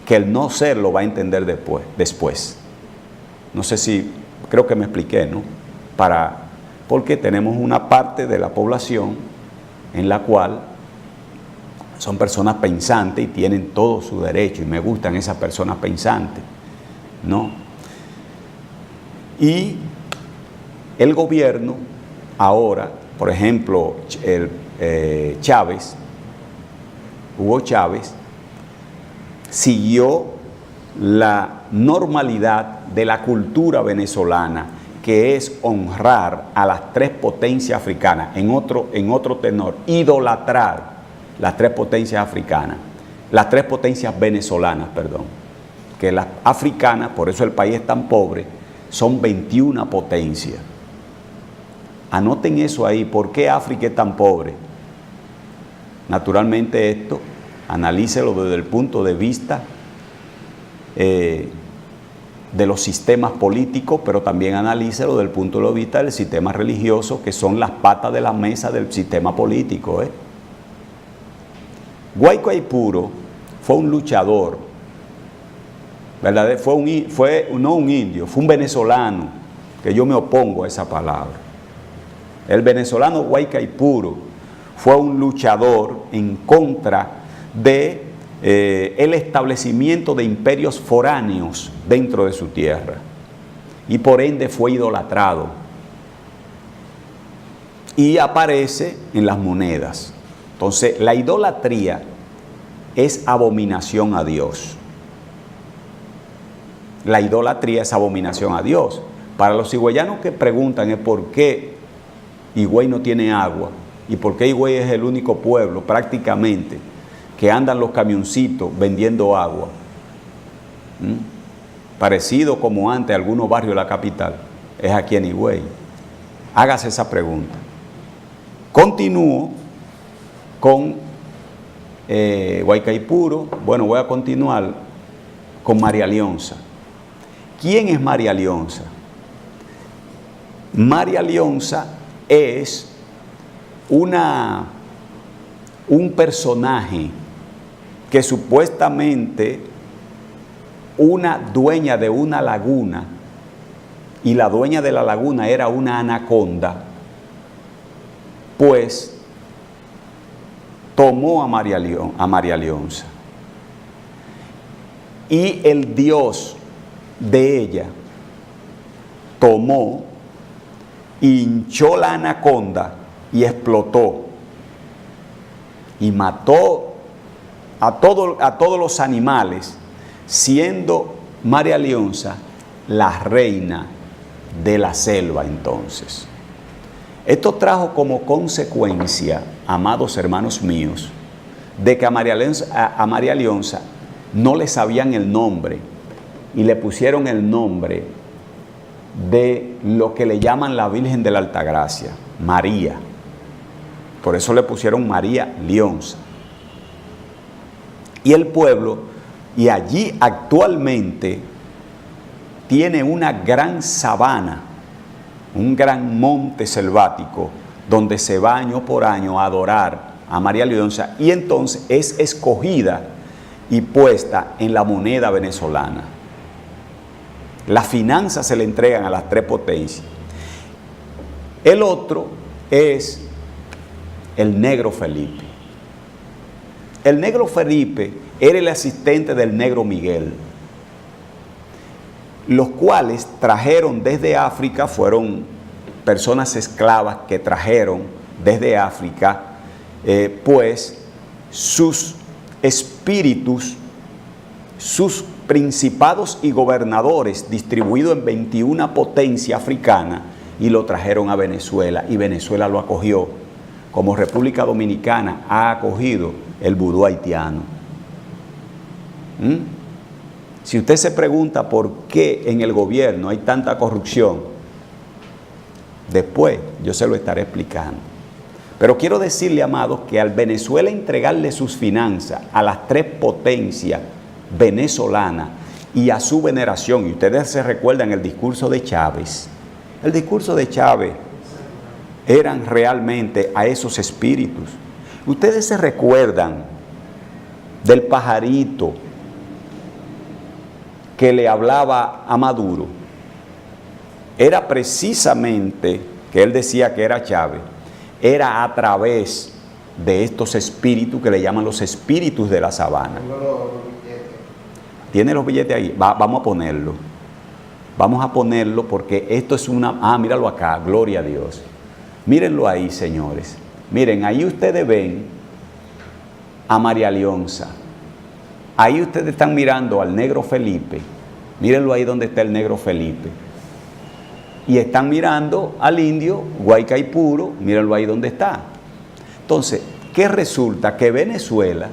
que el no ser lo va a entender después. No sé si, creo que me expliqué, ¿no? Porque tenemos una parte de la población en la cual son personas pensantes y tienen todo su derecho, y me gustan esas personas pensantes, ¿no? Y el gobierno ahora, por ejemplo, Hugo Chávez, siguió la normalidad de la cultura venezolana, que es honrar a las tres potencias africanas, en otro tenor, idolatrar las tres potencias africanas, las tres potencias venezolanas, perdón, que las africanas, por eso el país es tan pobre, son 21 potencias. Anoten eso ahí, ¿por qué África es tan pobre? Naturalmente esto, analícelo desde el punto de vista de los sistemas políticos, pero también analícelo desde el punto de vista del sistema religioso, que son las patas de la mesa del sistema político. Guaycaipuro fue un luchador, ¿verdad? No un indio, fue un venezolano, que yo me opongo a esa palabra. El venezolano Guaycaipuro fue un luchador en contra de el establecimiento de imperios foráneos dentro de su tierra, y por ende fue idolatrado y aparece en las monedas. Entonces, la idolatría es abominación a Dios. La idolatría es abominación a Dios. Para los higüeyanos que preguntan es por qué Higüey no tiene agua y por qué Higüey es el único pueblo prácticamente que andan los camioncitos vendiendo agua, parecido como antes algunos barrios de la capital, es aquí en Higüey. Hágase esa pregunta. Continúo con Guaycaipuro. Bueno, voy a continuar con María Leonza. ¿Quién es María Leonza? María Leonza es un personaje que supuestamente una dueña de una laguna, y la dueña de la laguna era una anaconda, pues tomó a María Leonza, y el dios de ella tomó, hinchó la anaconda y explotó y mató a todos los animales, siendo María Leonza la reina de la selva entonces. Esto trajo como consecuencia, amados hermanos míos, de que a María Leonza no le sabían el nombre y le pusieron el nombre de lo que le llaman la Virgen de la Altagracia, María. Por eso le pusieron María Leonza. Y el pueblo, y allí actualmente tiene una gran sabana, un gran monte selvático, donde se va año por año a adorar a María Leonza, y entonces es escogida y puesta en la moneda venezolana. Las finanzas se le entregan a las tres potencias. El otro es el Negro Felipe. El Negro Felipe era el asistente del Negro Miguel, los cuales trajeron desde África, fueron personas esclavas que trajeron desde África, pues sus espíritus, sus principados y gobernadores distribuidos en 21 potencias africanas, y lo trajeron a Venezuela, y Venezuela lo acogió, como República Dominicana ha acogido el vudú haitiano. Si usted se pregunta por qué en el gobierno hay tanta corrupción, después yo se lo estaré explicando. Pero quiero decirle, amados, que al Venezuela entregarle sus finanzas a las tres potencias venezolana y a su veneración. Y ustedes se recuerdan el discurso de Chávez. El discurso de Chávez eran realmente a esos espíritus. Ustedes se recuerdan del pajarito que le hablaba a Maduro. Era precisamente, que él decía que era Chávez, era a través de estos espíritus que le llaman los espíritus de la sabana. ¿Tiene los billetes ahí? Vamos a ponerlo. Vamos a ponerlo porque esto es una... Ah, míralo acá, gloria a Dios. Mírenlo ahí, señores. Miren, ahí ustedes ven a María Leonza. Ahí ustedes están mirando al negro Felipe. Mírenlo ahí donde está el negro Felipe. Y están mirando al indio Guaycaipuro. Mírenlo ahí donde está. Entonces, ¿qué resulta? Que Venezuela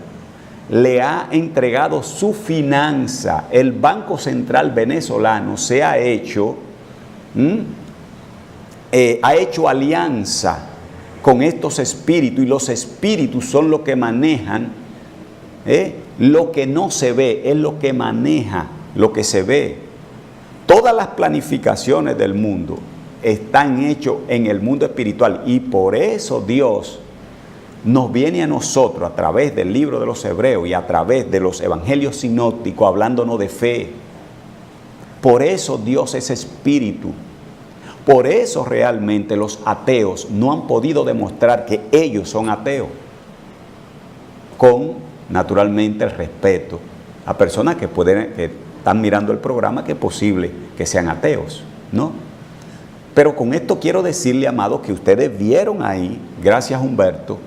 le ha entregado su finanza. El Banco Central venezolano se ha hecho, alianza con estos espíritus, y los espíritus son los que manejan, lo que no se ve, es lo que maneja lo que se ve. Todas las planificaciones del mundo están hechas en el mundo espiritual, y por eso Dios nos viene a nosotros a través del libro de los Hebreos y a través de los evangelios sinópticos hablándonos de fe. Por eso Dios es espíritu. Por eso realmente los ateos no han podido demostrar que ellos son ateos. Con, naturalmente, el respeto a personas que están mirando el programa, que es posible que sean ateos, ¿no? Pero con esto quiero decirle, amados, que ustedes vieron ahí, gracias Humberto,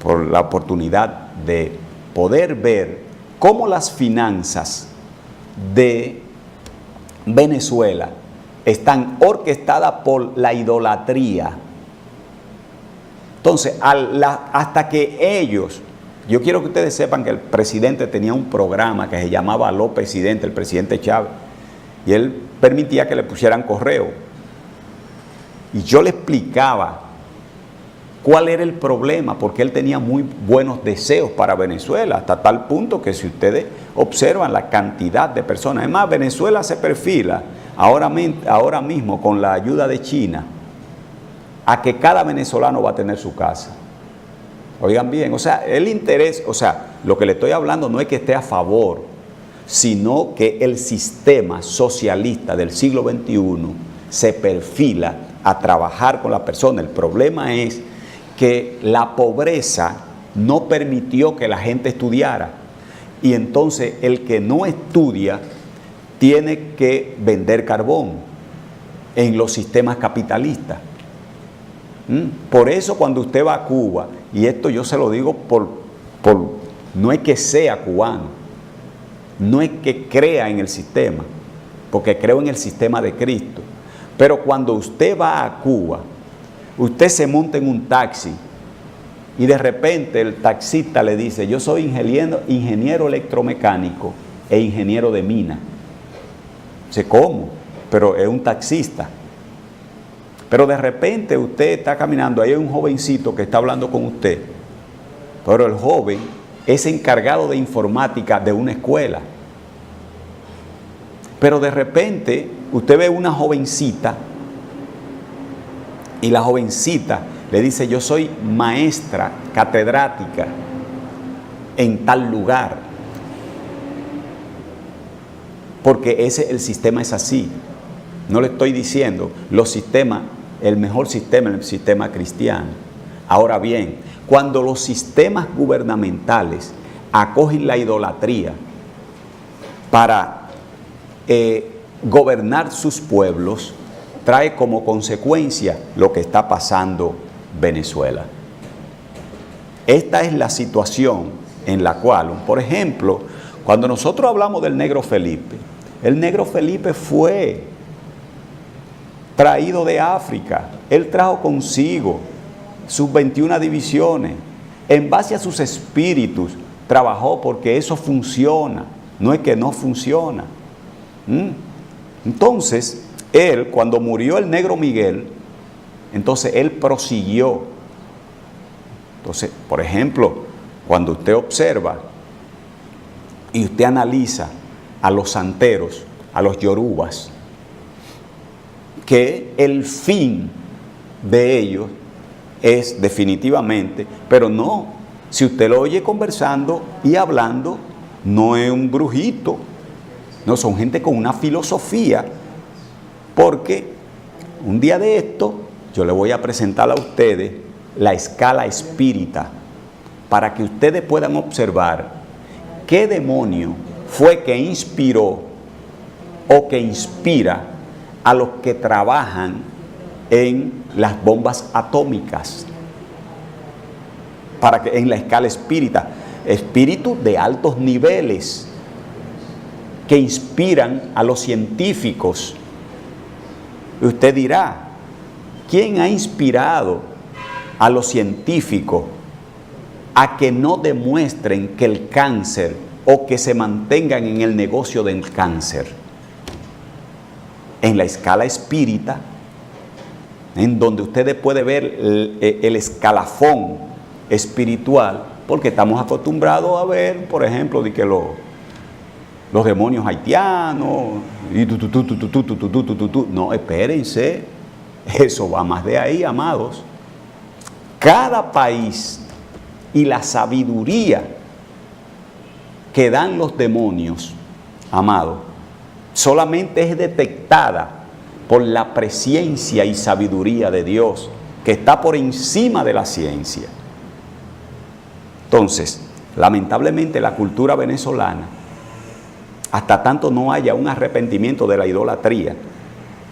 por la oportunidad de poder ver cómo las finanzas de Venezuela están orquestadas por la idolatría. Entonces, hasta que ellos, yo quiero que ustedes sepan que el presidente tenía un programa que se llamaba Aló Presidente, el presidente Chávez, y él permitía que le pusieran correo. Y yo le explicaba cuál era el problema, porque él tenía muy buenos deseos para Venezuela, hasta tal punto que si ustedes observan la cantidad de personas, además Venezuela se perfila ahora mismo con la ayuda de China a que cada venezolano va a tener su casa. Oigan bien, o sea, el interés, o sea, lo que le estoy hablando no es que esté a favor, sino que el sistema socialista del siglo XXI se perfila a trabajar con la persona. El problema es que la pobreza no permitió que la gente estudiara, y entonces el que no estudia tiene que vender carbón en los sistemas capitalistas. Por eso cuando usted va a Cuba, y esto yo se lo digo no es que sea cubano, no es que crea en el sistema, porque creo en el sistema de Cristo, pero cuando usted va a Cuba, usted se monta en un taxi y de repente el taxista le dice: yo soy ingeniero electromecánico e ingeniero de mina. Dice, ¿cómo? Pero es un taxista. Pero de repente usted está caminando, ahí hay un jovencito que está hablando con usted, pero el joven es encargado de informática de una escuela. Pero de repente usted ve una jovencita y la jovencita le dice: yo soy maestra catedrática en tal lugar. Porque el sistema es así. No le estoy diciendo los sistemas, el mejor sistema es el sistema cristiano. Ahora bien, cuando los sistemas gubernamentales acogen la idolatría para gobernar sus pueblos, trae como consecuencia lo que está pasando Venezuela. Esta es la situación en la cual, por ejemplo, cuando nosotros hablamos del negro Felipe, el negro Felipe fue traído de África. Él trajo consigo sus 21 divisiones. En base a sus espíritus trabajó, porque eso funciona, no es que no funciona. Entonces, él, cuando murió el negro Miguel, entonces él prosiguió. Entonces, por ejemplo, cuando usted observa y usted analiza a los santeros, a los yorubas, que el fin de ellos es definitivamente, pero no, si usted lo oye conversando y hablando, no es un brujito, no, son gente con una filosofía, porque un día de esto yo le voy a presentar a ustedes la escala espírita, para que ustedes puedan observar qué demonio fue que inspiró o que inspira a los que trabajan en las bombas atómicas, para que en la escala espírita, espíritus de altos niveles que inspiran a los científicos. Usted dirá, ¿quién ha inspirado a los científicos a que no demuestren que el cáncer o que se mantengan en el negocio del cáncer? En la escala espírita, en donde ustedes pueden ver el escalafón espiritual, porque estamos acostumbrados a ver, por ejemplo, de que los demonios haitianos, y no, espérense, eso va más de ahí, amados. Cada país y la sabiduría que dan los demonios, amados, solamente es detectada por la presencia y sabiduría de Dios, que está por encima de la ciencia. Entonces, lamentablemente la cultura venezolana, hasta tanto no haya un arrepentimiento de la idolatría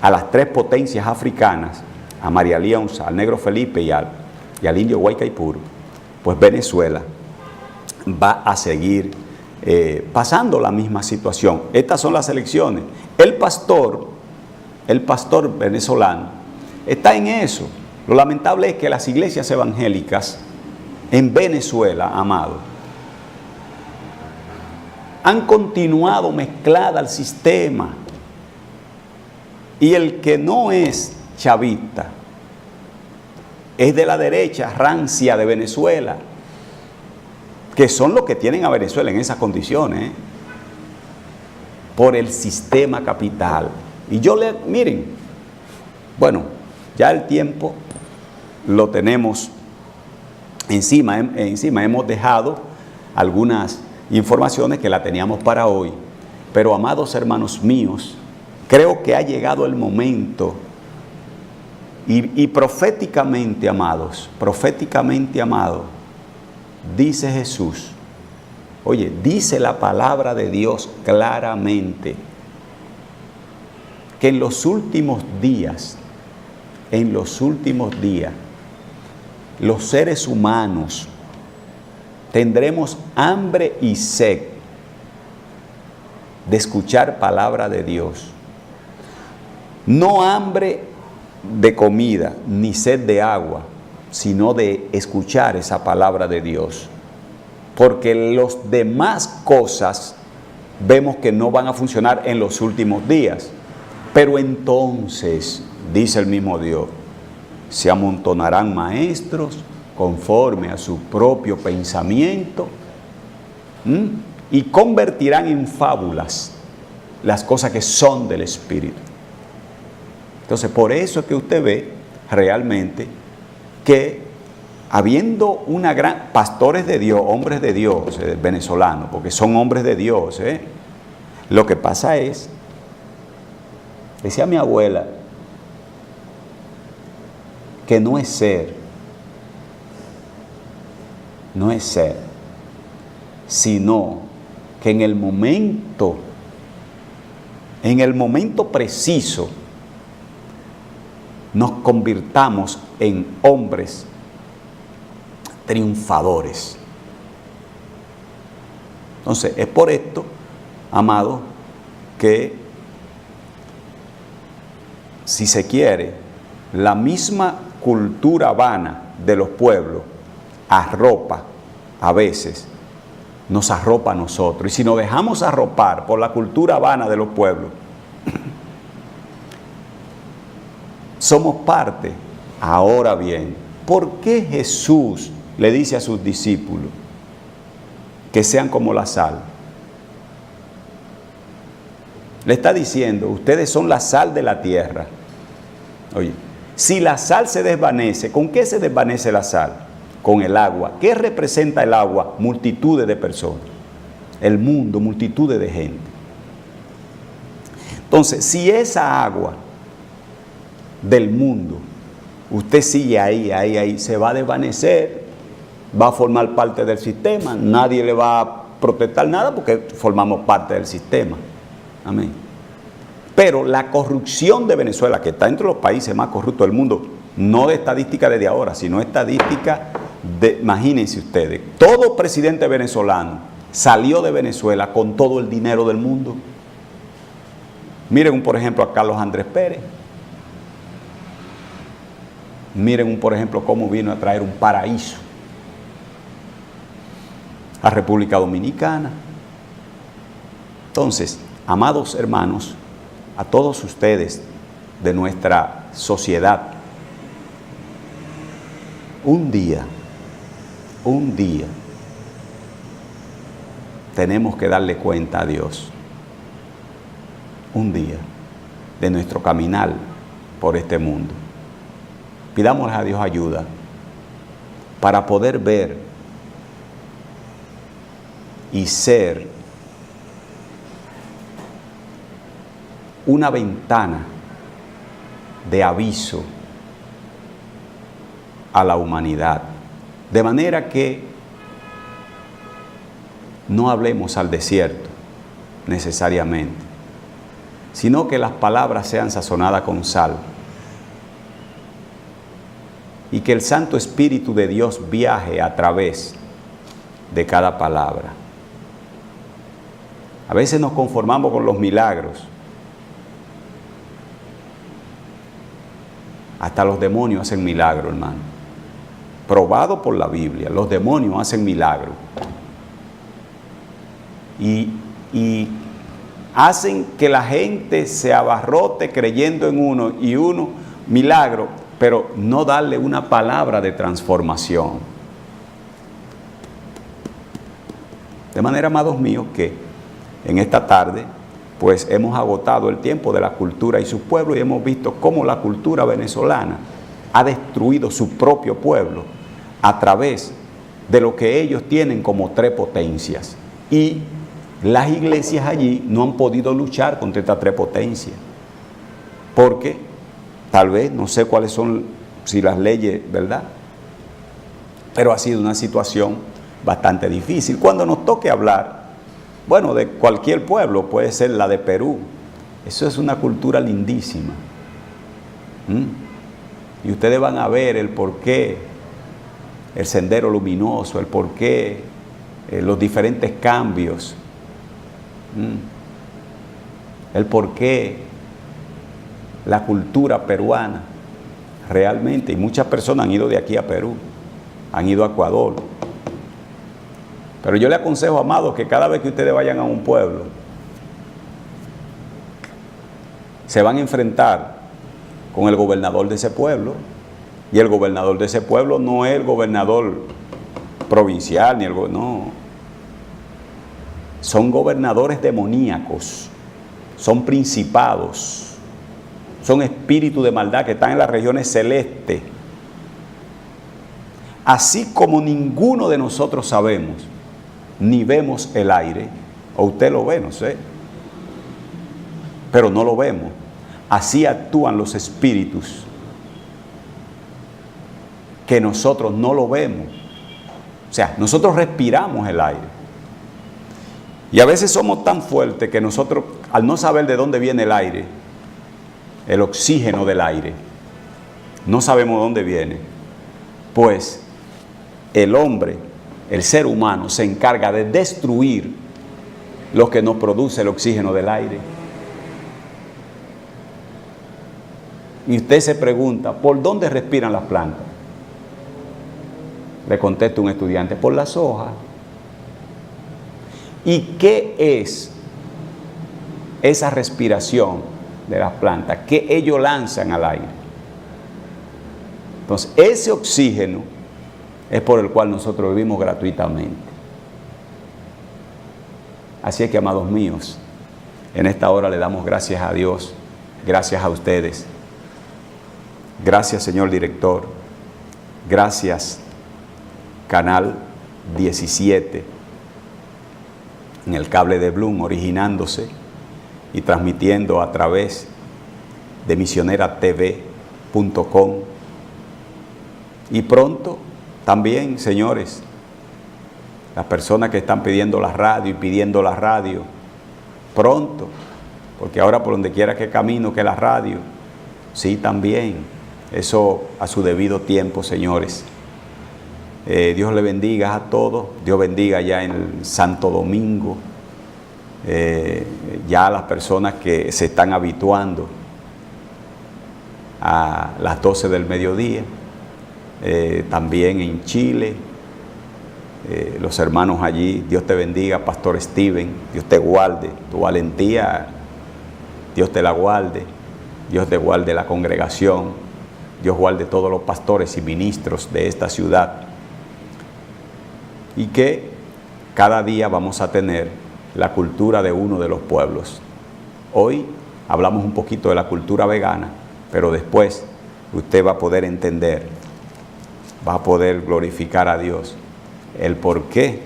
a las tres potencias africanas, a María Leonza, al Negro Felipe y al Indio Guaycaipuro, pues Venezuela va a seguir pasando la misma situación. Estas son las elecciones. El pastor venezolano está en eso. Lo lamentable es que las iglesias evangélicas en Venezuela, amado, han continuado mezclada al sistema, y el que no es chavista es de la derecha rancia de Venezuela, que son los que tienen a Venezuela en esas condiciones, por el sistema capital. Y miren, bueno, ya el tiempo lo tenemos encima hemos dejado algunas informaciones que la teníamos para hoy, pero amados hermanos míos, creo que ha llegado el momento y proféticamente, amados, dice Jesús, oye, dice la palabra de Dios claramente, que en los últimos días, los seres humanos tendremos hambre y sed de escuchar palabra de Dios. No hambre de comida ni sed de agua, sino de escuchar esa palabra de Dios. Porque las demás cosas vemos que no van a funcionar en los últimos días. Pero entonces, dice el mismo Dios, se amontonarán maestros conforme a su propio pensamiento y convertirán en fábulas las cosas que son del Espíritu. Entonces, por eso es que usted ve realmente que habiendo una gran pastores de Dios, hombres de Dios, venezolanos, porque son hombres de Dios, lo que pasa es, decía mi abuela, que no es ser, sino que en el momento preciso, nos convirtamos en hombres triunfadores. Entonces, es por esto, amado, que si se quiere, la misma cultura vana de los pueblos arropa, a veces, nos arropa a nosotros. Y si nos dejamos arropar por la cultura vana de los pueblos, somos parte. Ahora bien, ¿por qué Jesús le dice a sus discípulos que sean como la sal? Le está diciendo, ustedes son la sal de la tierra. Oye, si la sal se desvanece, ¿con qué se desvanece la sal? Con el agua. ¿Qué representa el agua? Multitudes de personas. El mundo, multitudes de gente. Entonces, si esa agua del mundo, usted sigue ahí, se va a desvanecer, va a formar parte del sistema, nadie le va a protestar nada porque formamos parte del sistema. Amén. Pero la corrupción de Venezuela, que está entre los países más corruptos del mundo, no de estadística desde ahora, sino estadística de, imagínense ustedes, todo presidente venezolano salió de Venezuela con todo el dinero del mundo. Miren por ejemplo a Carlos Andrés Pérez. Miren por ejemplo cómo vino a traer un paraíso a República Dominicana. Entonces, amados hermanos, a todos ustedes de nuestra sociedad, un día, tenemos que darle cuenta a Dios. Un día de nuestro caminar por este mundo. Pidámosle a Dios ayuda para poder ver y ser una ventana de aviso a la humanidad, de manera que no hablemos al desierto necesariamente, sino que las palabras sean sazonadas con sal y que el Santo Espíritu de Dios viaje a través de cada palabra. A veces nos conformamos con los milagros. Hasta los demonios hacen milagros, hermano. Probado por la Biblia, los demonios hacen milagros. Y hacen que la gente se abarrote creyendo en uno milagro, pero no darle una palabra de transformación. De manera, amados míos, que en esta tarde pues hemos agotado el tiempo de la cultura y su pueblo y hemos visto cómo la cultura venezolana ha destruido su propio pueblo a través de lo que ellos tienen como tres potencias. Y las iglesias allí no han podido luchar contra estas tres potencias. Porque tal vez, no sé cuáles son, si las leyes, ¿verdad? Pero ha sido una situación bastante difícil. Cuando nos toque hablar, bueno, de cualquier pueblo, puede ser la de Perú. Eso es una cultura lindísima. Y ustedes van a ver el porqué, el sendero luminoso, el porqué, los diferentes cambios, el porqué la cultura peruana realmente, y muchas personas han ido de aquí a Perú, han ido a Ecuador. Pero yo le aconsejo, amados, que cada vez que ustedes vayan a un pueblo, se van a enfrentar con el gobernador de ese pueblo, y el gobernador de ese pueblo no es el gobernador provincial, ni no. Son gobernadores demoníacos, son principados, son espíritus de maldad que están en las regiones celestes. Así como ninguno de nosotros sabemos, ni vemos el aire, o usted lo ve, no sé, pero no lo vemos. Así actúan los espíritus, que nosotros no lo vemos. O sea, nosotros respiramos el aire. Y a veces somos tan fuertes que nosotros, al no saber de dónde viene el aire, el oxígeno del aire, no sabemos de dónde viene, pues el hombre, el ser humano, se encarga de destruir lo que nos produce el oxígeno del aire. Y usted se pregunta, ¿por dónde respiran las plantas? Le contesta un estudiante, por las hojas. ¿Y qué es esa respiración de las plantas? ¿Qué ellos lanzan al aire? Entonces, ese oxígeno es por el cual nosotros vivimos gratuitamente. Así es que, amados míos, En esta hora le damos gracias a Dios, gracias a ustedes. Gracias, señor director. Gracias, Canal 17, en el cable de Bloom, originándose y transmitiendo a través de misioneratv.com. Y pronto también, señores, las personas que están pidiendo la radio y pidiendo la radio, pronto, porque ahora por donde quiera que camino que la radio, sí también, eso a su debido tiempo, señores. Dios le bendiga a todos, Dios bendiga ya en el Santo Domingo, ya a las personas que se están habituando a las 12 del mediodía, también en Chile, los hermanos allí, Dios te bendiga, Pastor Steven, Dios te guarde, tu valentía, Dios te la guarde, Dios te guarde la congregación, Dios guarde todos los pastores y ministros de esta ciudad, y que cada día vamos a tener la cultura de uno de los pueblos. Hoy hablamos un poquito de la cultura vegana, pero después usted va a poder entender, va a poder glorificar a Dios, el por qué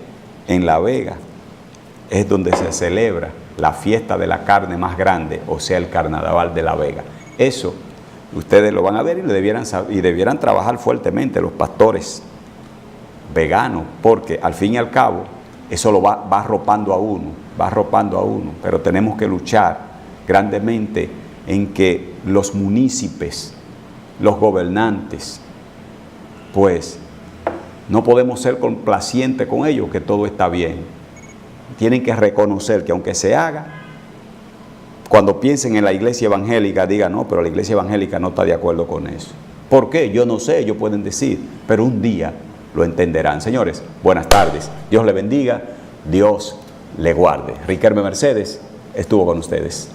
en La Vega es donde se celebra la fiesta de la carne más grande, o sea, el Carnaval de La Vega. Eso ustedes lo van a ver y debieran trabajar fuertemente los pastores veganos, porque al fin y al cabo eso lo va arropando a uno, pero tenemos que luchar grandemente en que los municipios, los gobernantes, pues no podemos ser complacientes con ellos, que todo está bien. Tienen que reconocer que aunque se haga, cuando piensen en la iglesia evangélica, digan, no, pero la iglesia evangélica no está de acuerdo con eso. ¿Por qué? Yo no sé, ellos pueden decir, pero un día lo entenderán. Señores, buenas tardes. Dios le bendiga, Dios le guarde. Riquelme Mercedes estuvo con ustedes.